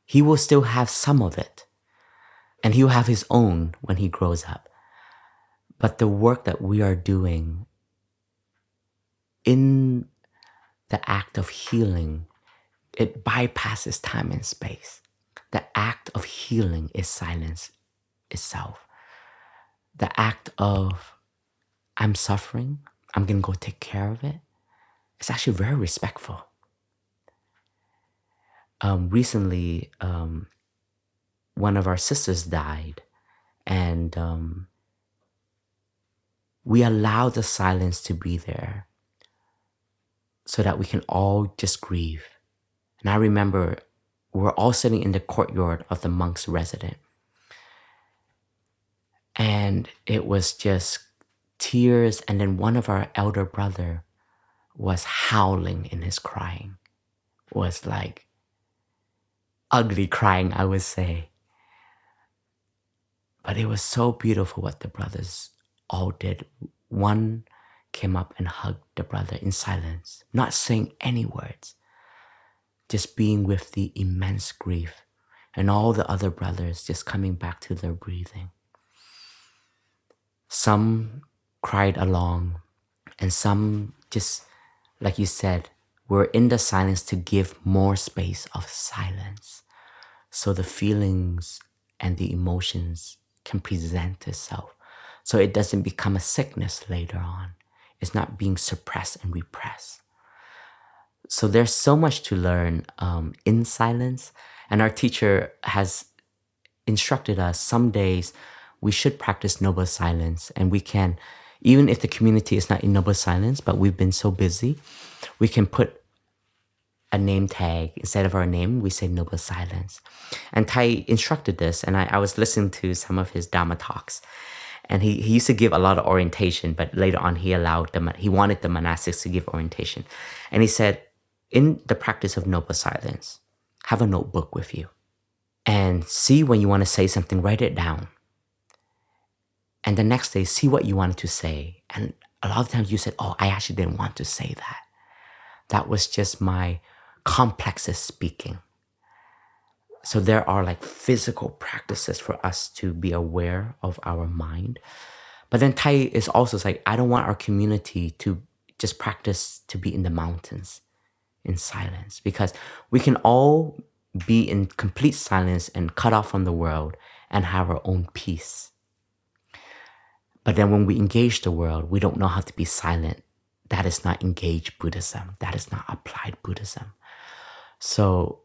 He will still have some of it, and he'll have his own when he grows up. But the work that we are doing in the act of healing, it bypasses time and space. The act of healing is silence itself. The act of I'm suffering, I'm going to go take care of it, it's actually very respectful. Recently, one of our sisters died, and we allowed the silence to be there so that we can all just grieve. And I remember we were all sitting in the courtyard of the monk's residence. And it was just tears. And then one of our elder brother was howling in his crying. Was like ugly crying, I would say. But it was so beautiful what the brothers all did. One came up and hugged the brother in silence, not saying any words, just being with the immense grief, and all the other brothers just coming back to their breathing. Some cried along, and some just, like you said, were in the silence to give more space of silence, so the feelings and the emotions can present itself, so it doesn't become a sickness later on. It's not being suppressed and repressed. So there's so much to learn in silence. And our teacher has instructed us some days we should practice noble silence. And we can, even if the community is not in noble silence, but we've been so busy, we can put a name tag. Instead of our name, we say noble silence. And Tai instructed this, and I was listening to some of his Dhamma talks. And he used to give a lot of orientation, but later on he wanted the monastics to give orientation. And he said, in the practice of noble silence, have a notebook with you. And see when you want to say something, write it down. And the next day, see what you wanted to say. And a lot of times you said, oh, I actually didn't want to say that. That was just my complexes speaking. So there are like physical practices for us to be aware of our mind. But then Tai is also like, I don't want our community to just practice to be in the mountains in silence, because we can all be in complete silence and cut off from the world and have our own peace. But then when we engage the world, we don't know how to be silent. That is not engaged Buddhism. That is not applied Buddhism. So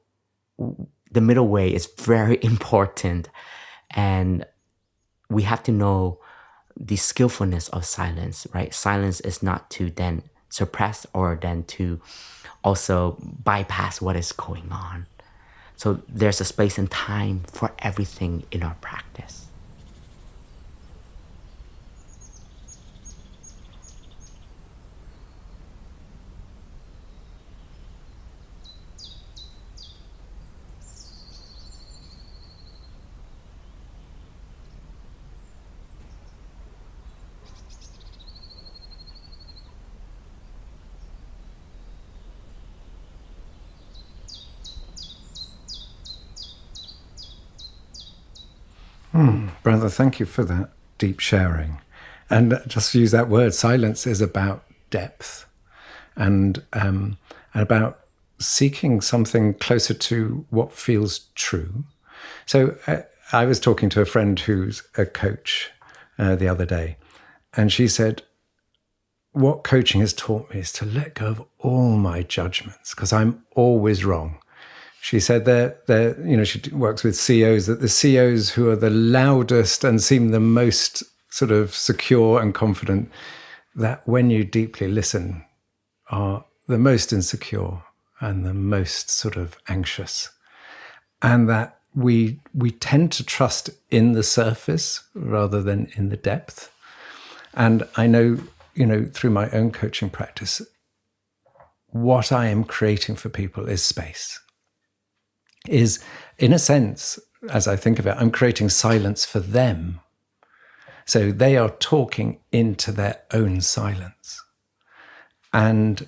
the middle way is very important, and we have to know the skillfulness of silence, right? Silence is not to then suppress or then to also bypass what is going on. So there's a space and time for everything in our practice. Brother, thank you for that deep sharing. And just to use that word, silence is about depth and about seeking something closer to what feels true. So I was talking to a friend who's a coach the other day, and she said, what coaching has taught me is to let go of all my judgments, because I'm always wrong. She said that she works with CEOs, that the CEOs who are the loudest and seem the most sort of secure and confident, that when you deeply listen, are the most insecure and the most sort of anxious. And that we tend to trust in the surface rather than in the depth. And I know, through my own coaching practice, what I am creating for people is space. Is, in a sense, as I think of it, I'm creating silence for them. So they are talking into their own silence. And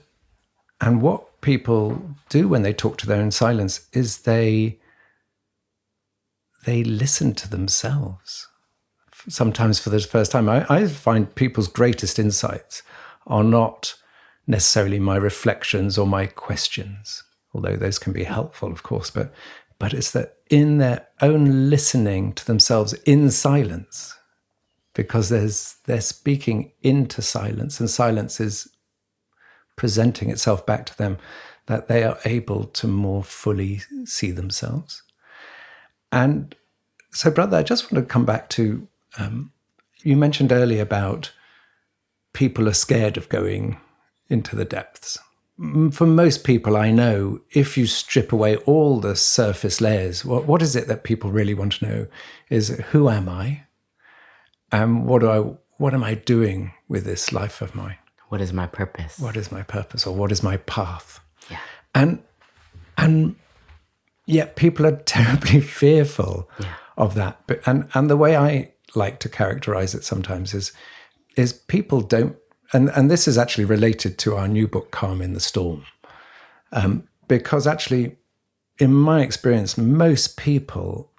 what people do when they talk to their own silence is they listen to themselves. Sometimes for the first time, I find people's greatest insights are not necessarily my reflections or my questions, although those can be helpful, of course, but it's that in their own listening to themselves in silence, because they're speaking into silence, and silence is presenting itself back to them, that they are able to more fully see themselves. And so, brother, I just want to come back to, you mentioned earlier about people are scared of going into the depths. For most people I know, if you strip away all the surface layers, what is it that people really want to know is, who am I? And what am I doing with this life of mine? What is my purpose? What is my purpose, or what is my path? Yeah. And yet people are terribly fearful of that. But and the way I like to characterize it sometimes is people don't. And this is actually related to our new book, Calm in the Storm. Because actually, in my experience, most people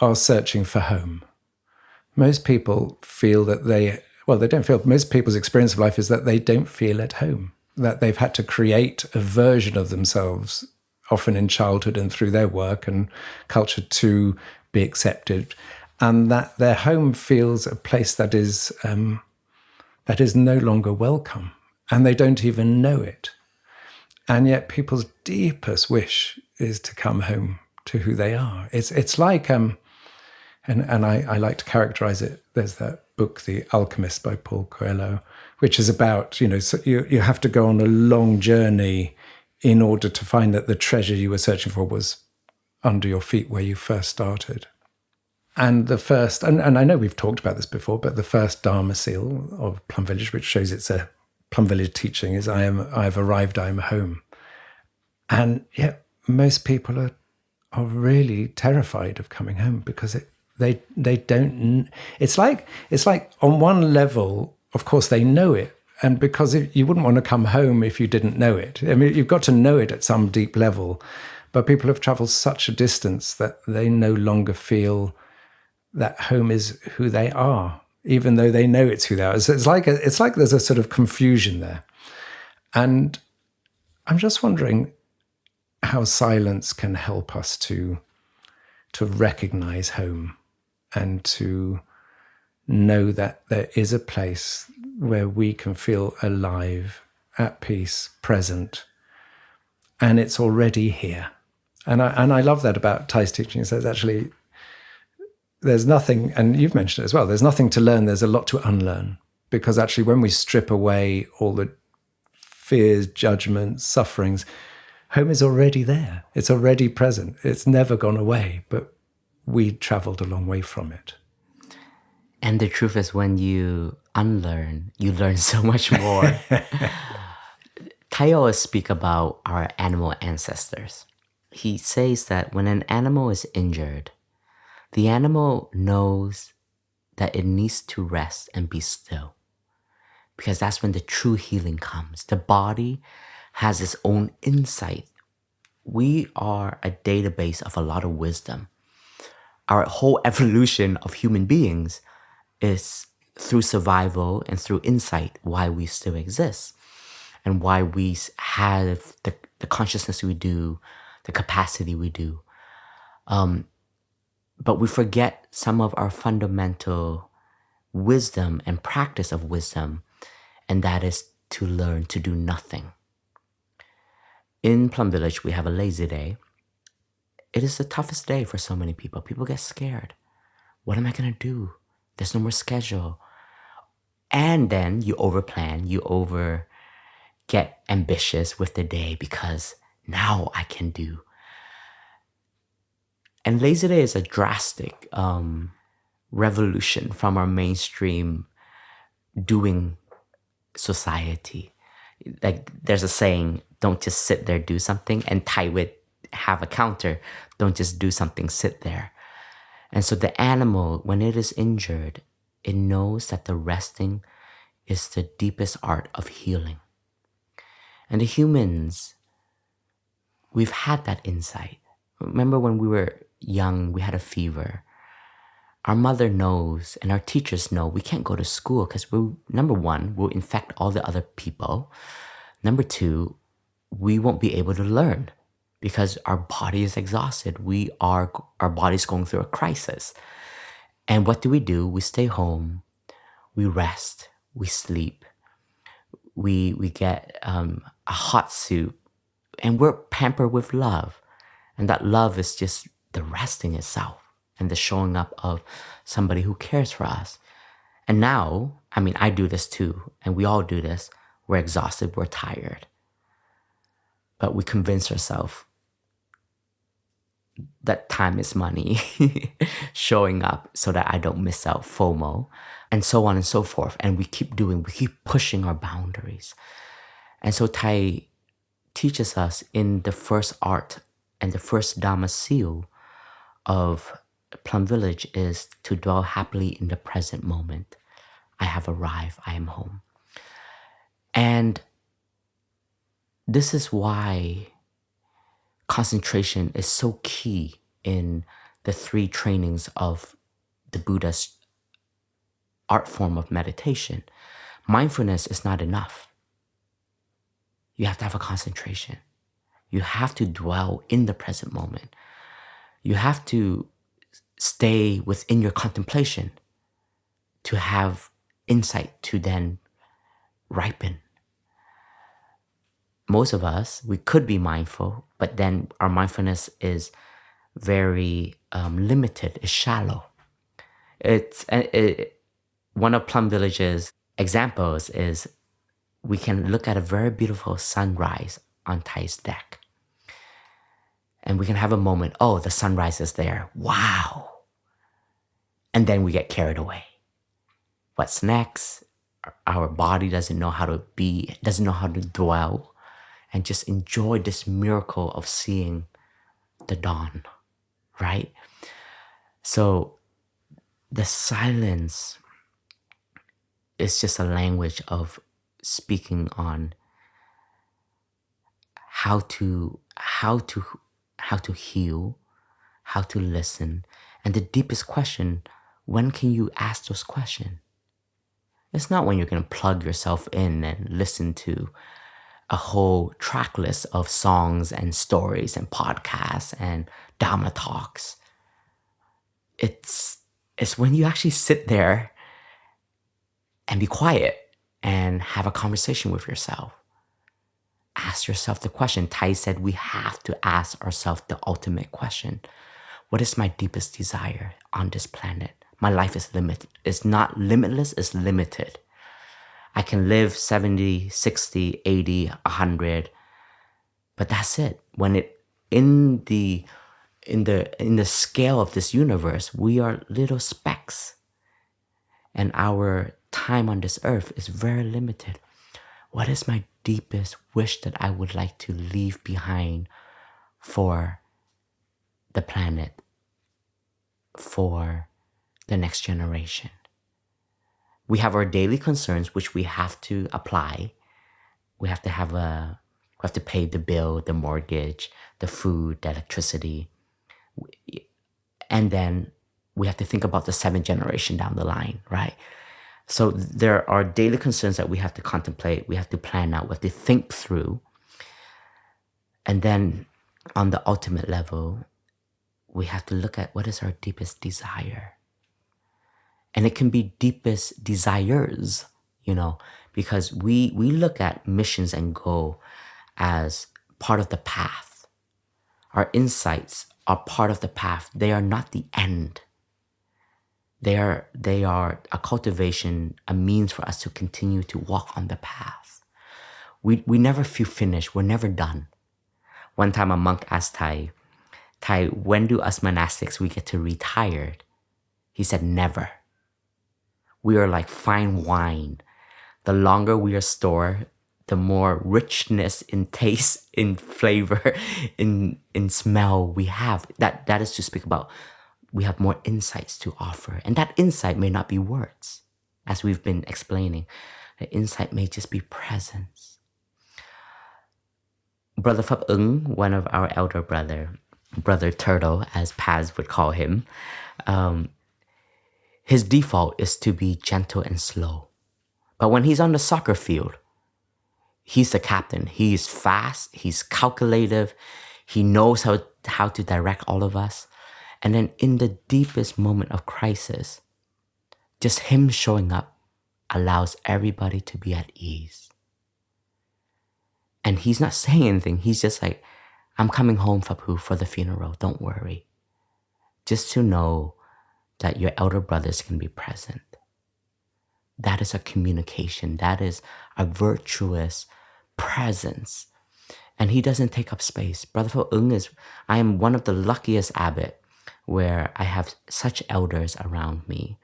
are searching for home. Most people feel that they don't feel, most people's experience of life is that they don't feel at home, that they've had to create a version of themselves, often in childhood and through their work and culture, to be accepted. And that their home feels a place that is no longer welcome, and they don't even know it. And yet people's deepest wish is to come home to who they are. It's like, and I like to characterize it. There's that book, The Alchemist by Paul Coelho, which is about, so you have to go on a long journey in order to find that the treasure you were searching for was under your feet where you first started. And the first, and I know we've talked about this before, but the first Dharma seal of Plum Village, which shows it's a Plum Village teaching, is I have arrived, I am home. And yet most people are really terrified of coming home because they don't. It's like on one level, of course, they know it, and because you wouldn't want to come home if you didn't know it. I mean, you've got to know it at some deep level, but people have traveled such a distance that they no longer feel that home is who they are, even though they know it's who they are. So it's like there's a sort of confusion there, and I'm just wondering how silence can help us to recognize home and to know that there is a place where we can feel alive, at peace, present, and it's already here. And I love that about Thai's teaching. It says actually there's nothing, and you've mentioned it as well, there's nothing to learn, there's a lot to unlearn. Because actually when we strip away all the fears, judgments, sufferings, home is already there. It's already present. It's never gone away, but we traveled a long way from it. And the truth is, when you unlearn, you learn so much more. Thai always speak about our animal ancestors. He says that when an animal is injured, the animal knows that it needs to rest and be still, because that's when the true healing comes. The body has its own insight. We are a database of a lot of wisdom. Our whole evolution of human beings is through survival and through insight why we still exist and why we have the consciousness we do, the capacity we do. But we forget some of our fundamental wisdom and practice of wisdom, and that is to learn to do nothing. In Plum Village, we have a lazy day. It is the toughest day for so many people. People get scared. What am I going to do? There's no more schedule. And then you overplan, you get ambitious with the day because now I can do. And lazy day is a drastic revolution from our mainstream doing society. Like there's a saying, don't just sit there, do something. And Thai would have a counter, don't just do something, sit there. And so the animal, when it is injured, it knows that the resting is the deepest art of healing. And the humans, we've had that insight. Remember when we were young, we had a fever. Our mother knows and our teachers know we can't go to school because number one, we'll infect all the other people. Number two, we won't be able to learn because our body is exhausted. Our body's going through a crisis. And what do? We stay home, we rest, we sleep, we get a hot soup, and we're pampered with love. And that love is just the resting itself and the showing up of somebody who cares for us. And now, I do this too, and we all do this. We're exhausted, we're tired. But we convince ourselves that time is money, showing up so that I don't miss out, FOMO, and so on and so forth. And we keep pushing our boundaries. And so Thai teaches us in the first art and the first Dharma seal of Plum Village is to dwell happily in the present moment. I have arrived, I am home. And this is why concentration is so key in the 3 trainings of the Buddha's art form of meditation. Mindfulness is not enough. You have to have a concentration. You have to dwell in the present moment. You have to stay within your contemplation to have insight to then ripen. most of us, we could be mindful, but then our mindfulness is very limited, it's shallow. One of Plum Village's examples is we can look at a very beautiful sunrise on Thai's deck. And we can have a moment, oh, the sunrise is there. Wow. And then we get carried away. What's next? Our body doesn't know how to be, doesn't know how to dwell, and just enjoy this miracle of seeing the dawn, right? So the silence is just a language of speaking on how to heal, how to listen. And the deepest question, when can you ask those questions? It's not when you're going to plug yourself in and listen to a whole track list of songs and stories and podcasts and Dharma talks. It's when you actually sit there and be quiet and have a conversation with yourself. Ask yourself the question. Tai said we have to ask ourselves the ultimate question. What is my deepest desire on this planet? My life is limited. It's not limitless, it's limited. I can live 70, 60, 80, 100, but that's it. When it in the scale of this universe, we are little specks. And our time on this earth is very limited. What is my deepest wish that I would like to leave behind for the planet, for the next generation? We have our daily concerns, which we have to apply. We have to pay the bill, the mortgage, the food, the electricity. And then we have to think about the 7th generation down the line, right? So there are daily concerns that we have to contemplate, we have to plan out, we have to think through. And then on the ultimate level, we have to look at what is our deepest desire. And it can be deepest desires, because we look at missions and goal as part of the path. Our insights are part of the path. They are not the end. They are a cultivation, a means for us to continue to walk on the path. We never feel finished. We're never done. One time a monk asked Tai, when do us monastics we get to retire? He said, never. We are like fine wine. The longer we are stored, the more richness in taste, in flavor, in smell we have. That is to speak about, we have more insights to offer. And that insight may not be words, as we've been explaining. The insight may just be presence. Brother Phap Huu, one of our elder Brother Turtle, as Paz would call him, his default is to be gentle and slow. But when he's on the soccer field, he's the captain. He's fast, he's calculative, he knows how to direct all of us. And then in the deepest moment of crisis, just him showing up allows everybody to be at ease. And he's not saying anything. He's just like, I'm coming home, Phap Huu, for the funeral. Don't worry. Just to know that your elder brothers can be present. That is a communication. That is a virtuous presence. And he doesn't take up space. Brother Phap Huu I am one of the luckiest abbot where I have such elders around me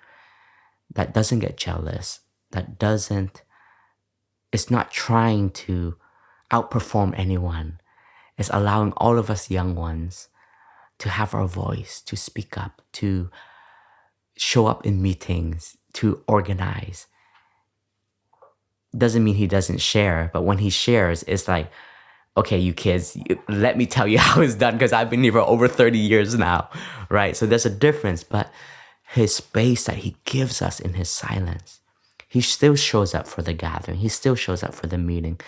that doesn't get jealous, it's not trying to outperform anyone. It's allowing all of us young ones to have our voice, to speak up, to show up in meetings, to organize. Doesn't mean he doesn't share, but when he shares, it's like, okay, you kids, let me tell you how it's done, because I've been here for over 30 years now, right? So there's a difference, but his space that he gives us in his silence, he still shows up for the gathering. He still shows up for the meeting.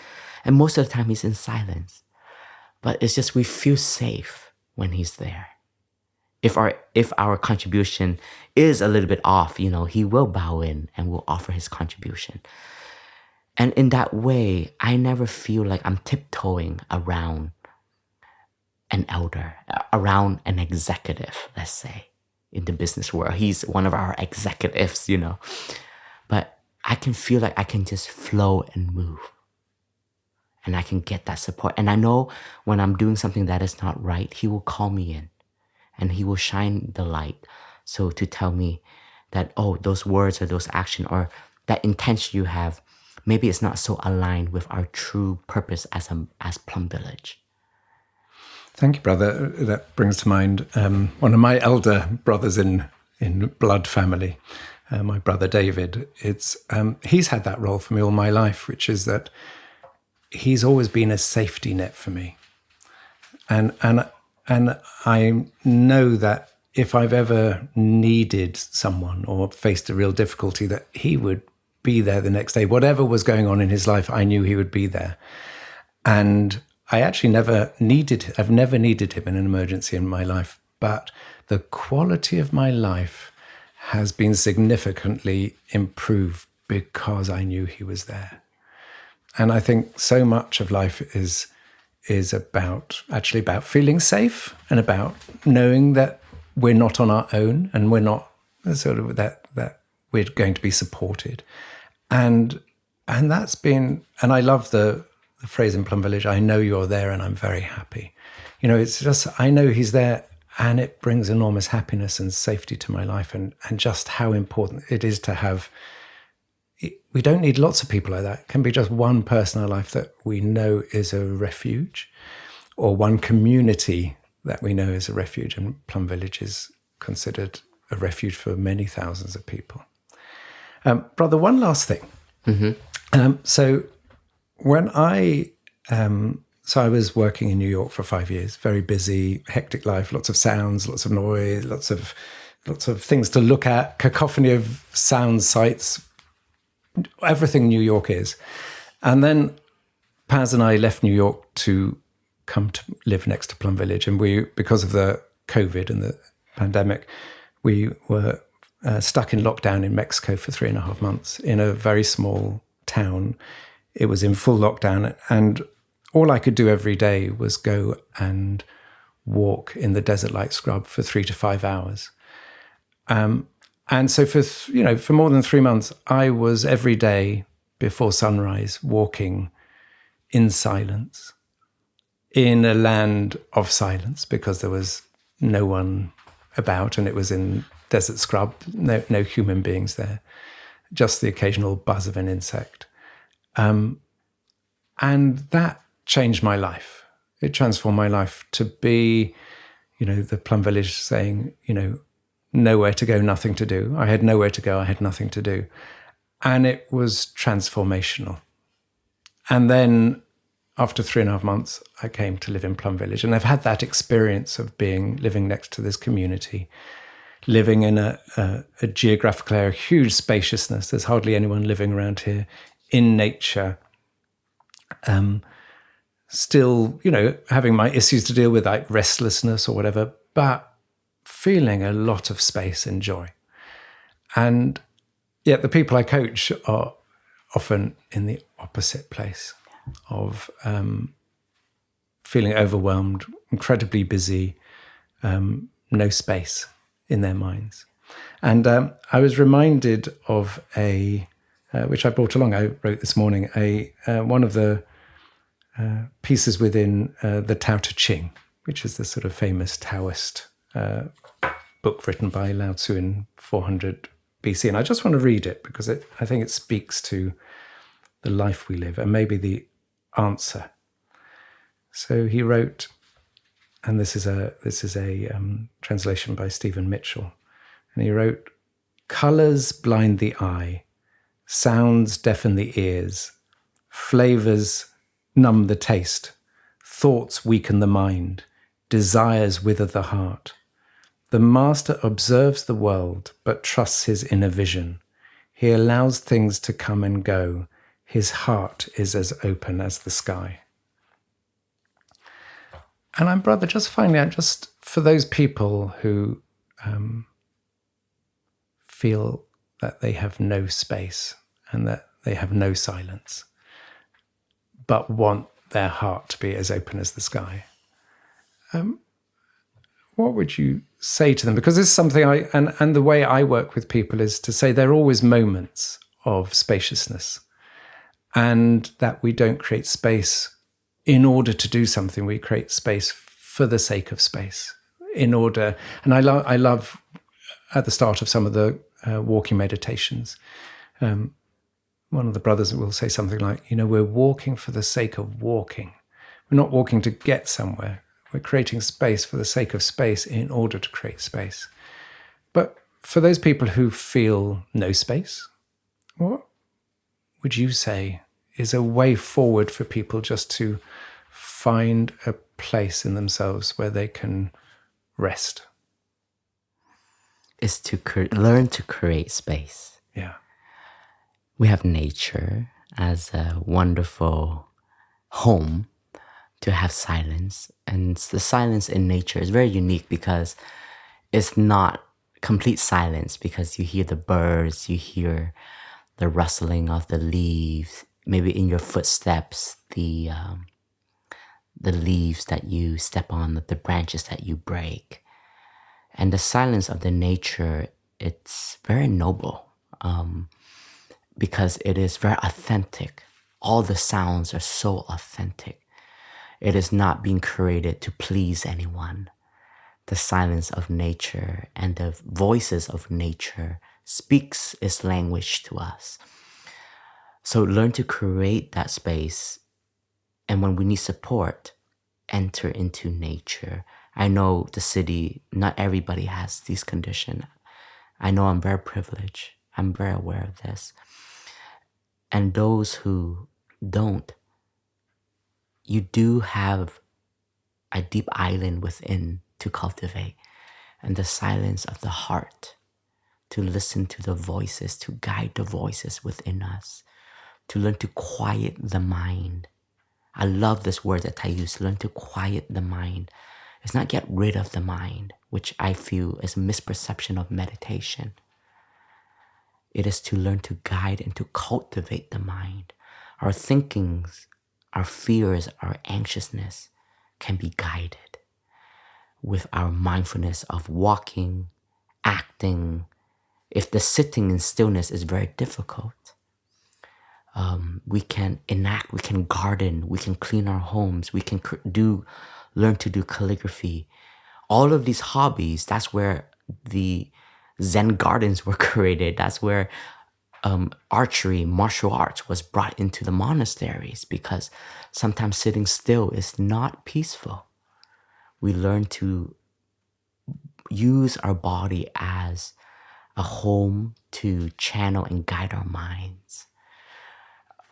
And most of the time he's in silence. But it's just we feel safe when he's there. If our contribution is a little bit off, he will bow in and will offer his contribution. And in that way, I never feel like I'm tiptoeing around an elder, around an executive, let's say, in the business world. He's one of our executives, you know. But I can feel like I can just flow and move. And I can get that support. And I know when I'm doing something that is not right, he will call me in and he will shine the light. So to tell me that, oh, those words or those action or that intention you have, maybe it's not so aligned with our true purpose as Plum Village. Thank you, brother. That brings to mind one of my elder brothers in blood family, my brother David. He's had that role for me all my life, which is that he's always been a safety net for me. And I know that if I've ever needed someone or faced a real difficulty, that he would be there the next day. Whatever was going on in his life, I knew he would be there. And I actually I've never needed him in an emergency in my life, but the quality of my life has been significantly improved because I knew he was there. And I think so much of life is about feeling safe and about knowing that we're not on our own and we're not sort of that we're going to be supported. And that's been, and I love the phrase in Plum Village, I know you're there and I'm very happy. You know, it's just, I know he's there and it brings enormous happiness and safety to my life and just how important it is to have. We don't need lots of people like that. It can be just one person in our life that we know is a refuge, or one community that we know is a refuge. And Plum Village is considered a refuge for many thousands of people. Brother, one last thing. Mm-hmm. So when I was working in New York for 5 years, very busy, hectic life, lots of sounds, lots of noise, lots of things to look at, cacophony of sounds, sights, everything New York is. And then Paz and I left New York to come to live next to Plum Village. And we, because of the COVID and the pandemic, we were stuck in lockdown in Mexico for 3.5 months in a very small town. It was in full lockdown. And all I could do every day was go and walk in the desert light scrub for 3 to 5 hours. And so for more than 3 months, I was every day before sunrise walking in silence, in a land of silence, because there was no one about and it was in desert scrub, no human beings there, just the occasional buzz of an insect. And that changed my life. It transformed my life to be, the Plum Village saying, nowhere to go, nothing to do. I had nowhere to go, I had nothing to do. And it was transformational. And then after 3.5 months, I came to live in Plum Village. And I've had that experience of living next to this community, living in a geographical area, huge spaciousness. There's hardly anyone living around here, in nature. Still, having my issues to deal with, like restlessness or whatever, but feeling a lot of space and joy. And yet the people I coach are often in the opposite place of feeling overwhelmed, incredibly busy, no space in their minds. And I was reminded of which I brought along, I wrote this morning, one of the pieces within the Tao Te Ching, which is the sort of famous Taoist book written by Lao Tzu in 400 BC. And I just want to read it because I think it speaks to the life we live and maybe the answer. So he wrote, and this is a translation by Stephen Mitchell, and he wrote, "Colors blind the eye, sounds deafen the ears, flavors numb the taste, thoughts weaken the mind, desires wither the heart. The master observes the world, but trusts his inner vision. He allows things to come and go. His heart is as open as the sky." And I'm, brother, just finding out, just for those people who feel that they have no space and that they have no silence, but want their heart to be as open as the sky. What would you say to them? Because this is something and the way I work with people is to say there are always moments of spaciousness, and that we don't create space in order to do something. We create space for the sake of space. And I love at the start of some of the walking meditations, one of the brothers will say something like, we're walking for the sake of walking. We're not walking to get somewhere. We're creating space for the sake of space in order to create space. But for those people who feel no space, what would you say is a way forward for people just to find a place in themselves where they can rest? Is to learn to create space. Yeah. We have nature as a wonderful home to have silence. And the silence in nature is very unique because it's not complete silence, because you hear the birds, you hear the rustling of the leaves, maybe in your footsteps, the leaves that you step on, the branches that you break. And the silence of the nature, it's very noble because it is very authentic. All the sounds are so authentic. It is not being created to please anyone. The silence of nature and the voices of nature speaks its language to us. So learn to create that space. And when we need support, enter into nature. I know the city, not everybody has these conditions. I know I'm very privileged. I'm very aware of this. And those who don't, you do have a deep island within to cultivate, and the silence of the heart, to listen to the voices, to guide the voices within us, to learn to quiet the mind. I love this word that I use, learn to quiet the mind. It's not get rid of the mind, which I feel is a misperception of meditation. It is to learn to guide and to cultivate the mind. Our thinkings, our fears, our anxiousness can be guided with our mindfulness of walking, acting. If the sitting in stillness is very difficult, we can enact, we can garden, we can clean our homes, we can learn to do calligraphy. All of these hobbies, that's where the Zen gardens were created. That's where archery, martial arts was brought into the monasteries, because sometimes sitting still is not peaceful. We learn to use our body as a home to channel and guide our minds.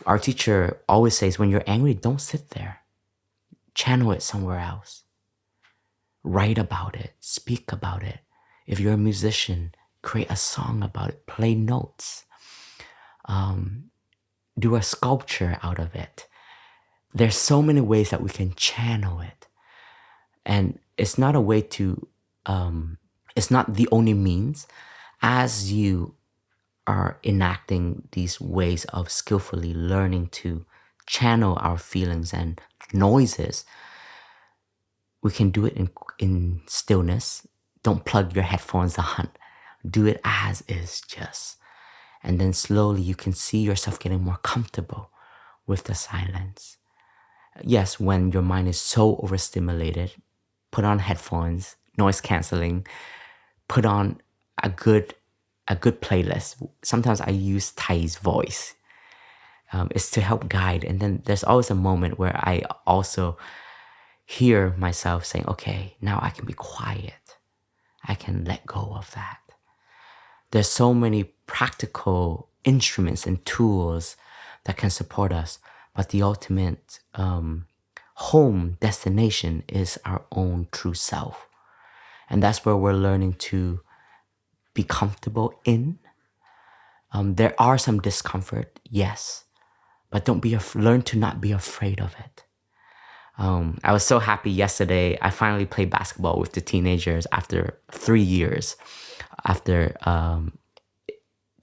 Our teacher always says, when you're angry, don't sit there. Channel it somewhere else. Write about it, speak about it. If you're a musician, create a song about it, play notes. Do a sculpture out of it. There's so many ways that we can channel it. And it's not a way to, it's not the only means. As you are enacting these ways of skillfully learning to channel our feelings and noises, we can do it in stillness. Don't plug your headphones on. Do it as is, just. And then slowly you can see yourself getting more comfortable with the silence. Yes, when your mind is so overstimulated, put on headphones, noise canceling, put on a good playlist. Sometimes I use Thai's voice. It's to help guide. And then there's always a moment where I also hear myself saying, okay, now I can be quiet. I can let go of that. There's so many practical instruments and tools that can support us, but the ultimate home destination is our own true self. And that's where we're learning to be comfortable in. There are some discomfort, yes, but learn to not be afraid of it. I was so happy yesterday. I finally played basketball with the teenagers after 3 years. After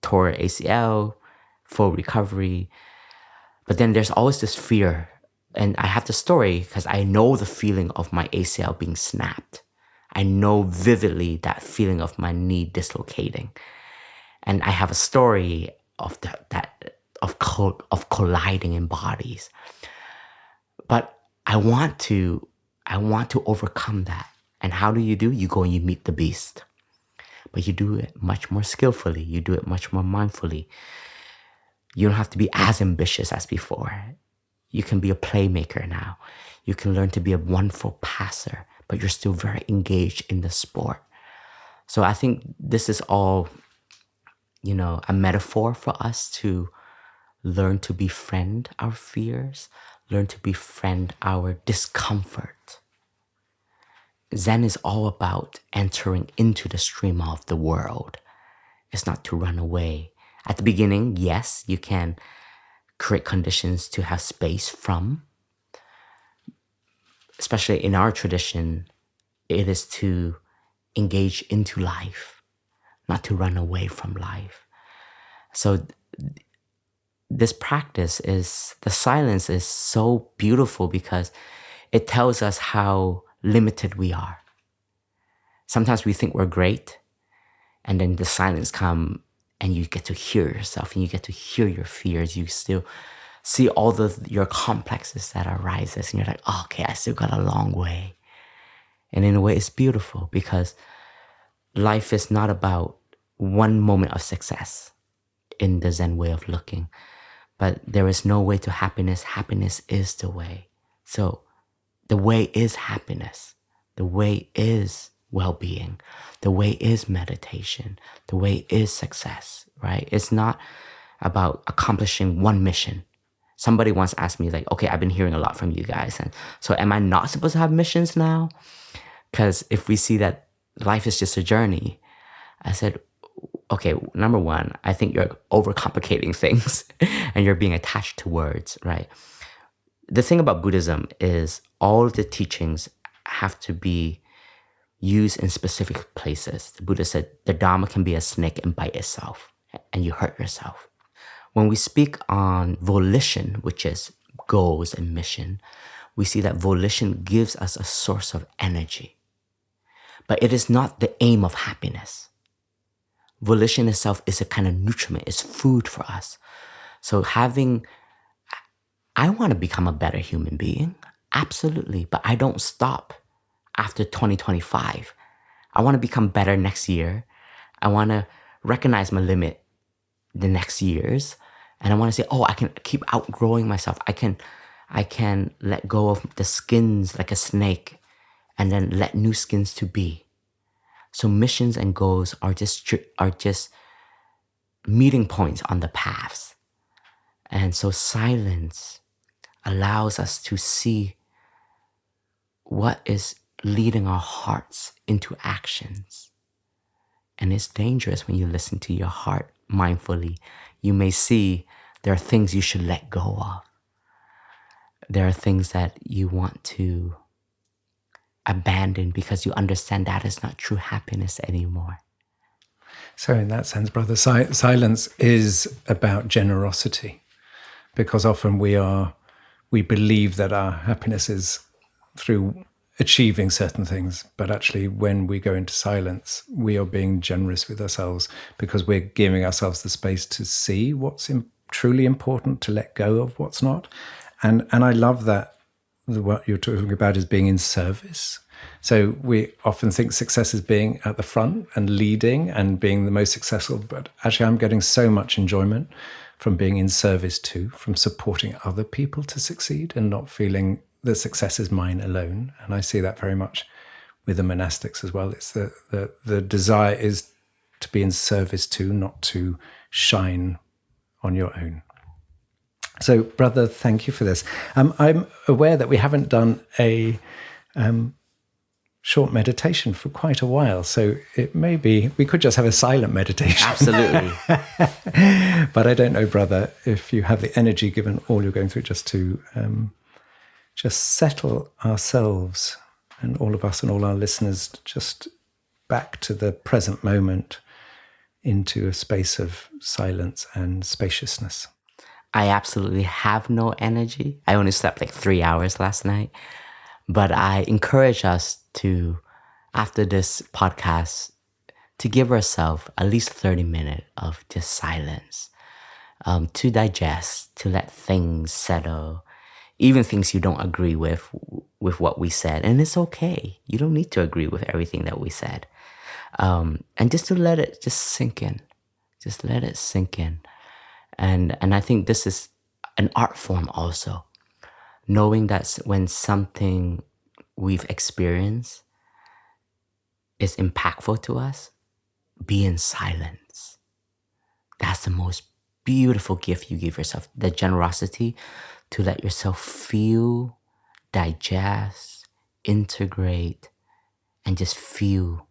tore ACL, full recovery. But then there's always this fear. And I have the story because I know the feeling of my ACL being snapped. I know vividly that feeling of my knee dislocating. And I have a story of of colliding in bodies. But I want to overcome that. And how do? You go and you meet the beast. But you do it much more skillfully. You do it much more mindfully. You don't have to be as ambitious as before. You can be a playmaker now. You can learn to be a wonderful passer, but you're still very engaged in the sport. So I think this is all, a metaphor for us to learn to befriend our fears, learn to befriend our discomfort. Zen is all about entering into the stream of the world. It's not to run away. At the beginning, yes, you can create conditions to have space from. Especially in our tradition, it is to engage into life, not to run away from life. So this practice the silence is so beautiful because it tells us how limited we are. Sometimes we think we're great, and then the silence comes and you get to hear yourself and you get to hear your fears. You still see all your complexes that arises, and you're like, oh, okay, I still got a long way. And in a way, it's beautiful because life is not about one moment of success in the Zen way of looking, but there is no way to happiness. Happiness is the way. So the way is happiness. The way is well-being. The way is meditation. The way is success, right? It's not about accomplishing one mission. Somebody once asked me, like, okay, I've been hearing a lot from you guys. And so am I not supposed to have missions now? Because if we see that life is just a journey, I said, okay, number one, I think you're overcomplicating things and you're being attached to words, right? The thing about Buddhism is all of the teachings have to be used in specific places. The Buddha said the Dharma can be a snake and bite itself, and you hurt yourself. When we speak on volition, which is goals and mission, we see that volition gives us a source of energy. But it is not the aim of happiness. Volition itself is a kind of nutriment, it's food for us. So I want to become a better human being, absolutely, but I don't stop after 2025. I want to become better next year. I want to recognize my limit the next years. And I want to say, oh, I can keep outgrowing myself. I can let go of the skins like a snake and then let new skins to be. So missions and goals are just meeting points on the paths. And so silence allows us to see what is leading our hearts into actions. And it's dangerous when you listen to your heart mindfully. You may see there are things you should let go of. There are things that you want to abandon because you understand that is not true happiness anymore. So in that sense, brother, silence is about generosity, because often we believe that our happiness is through achieving certain things, but actually when we go into silence, we are being generous with ourselves because we're giving ourselves the space to see what's truly important, to let go of what's not. And I love that what you're talking about is being in service. So we often think success is being at the front and leading and being the most successful, but actually I'm getting so much enjoyment from being in service too, from supporting other people to succeed and not feeling the success is mine alone. And I see that very much with the monastics as well. It's the desire is to be in service to, not to shine on your own. So, brother, thank you for this. I'm aware that we haven't done a short meditation for quite a while, so it may be we could just have a silent meditation. Absolutely. But I don't know, brother, if you have the energy, given all you're going through, just to just settle ourselves and all of us and all our listeners just back to the present moment, into a space of silence and spaciousness? I absolutely have no energy. I only slept like 3 hours last night. But I encourage us to, after this podcast, to give ourselves at least 30 minutes of just silence, to digest, to let things settle, even things you don't agree with what we said. And it's okay. You don't need to agree with everything that we said. And just to let it just sink in. Just let it sink in. And I think this is an art form also. Knowing that when something we've experienced is impactful to us, be in silence. That's the most beautiful gift you give yourself. The generosity to let yourself feel, digest, integrate, and just feel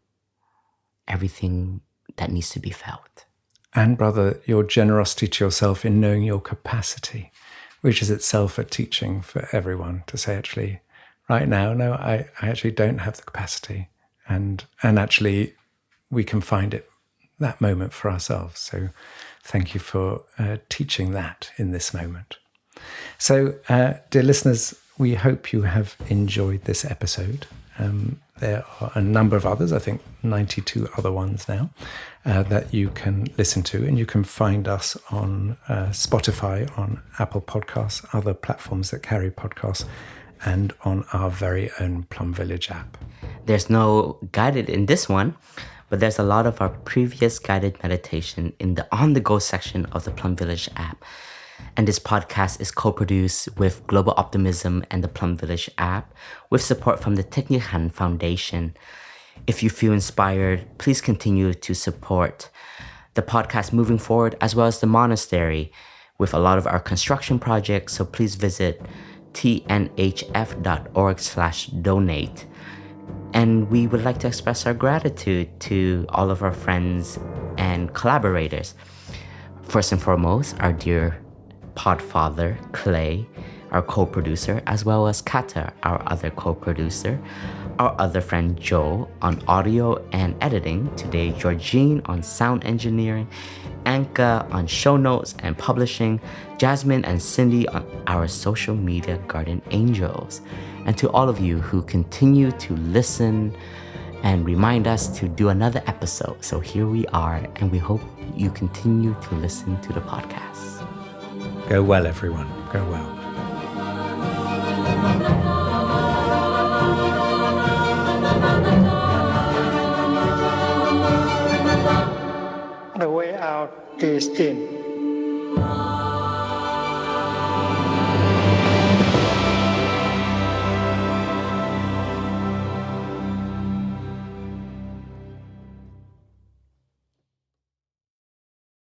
everything that needs to be felt. And brother, your generosity to yourself in knowing your capacity, which is itself a teaching for everyone to say, actually, right now, no, I actually don't have the capacity. And actually, we can find it, that moment for ourselves. So thank you for teaching that in this moment. So, dear listeners, we hope you have enjoyed this episode. There are a number of others, I think 92 other ones now, that you can listen to. And you can find us on Spotify, on Apple Podcasts, other platforms that carry podcasts, and on our very own Plum Village app. There's no guided in this one, but there's a lot of our previous guided meditation in the on-the-go section of the Plum Village app. And this podcast is co-produced with Global Optimism and the Plum Village app with support from the Thich Nhat Hanh Foundation. If you feel inspired, please continue to support the podcast moving forward, as well as the monastery with a lot of our construction projects. So please visit tnhf.org/donate. And we would like to express our gratitude to all of our friends and collaborators. First and foremost, our dear podfather, Clay, our co-producer, as well as Kata, our other co-producer, our other friend Jo on audio and editing, today Georgine on sound engineering, Anka on show notes and publishing, Jasmine and Cindy on our social media guardian angels. And to all of you who continue to listen and remind us to do another episode. So here we are, and we hope you continue to listen to the podcast. Go well, everyone. Go well. The way out is in.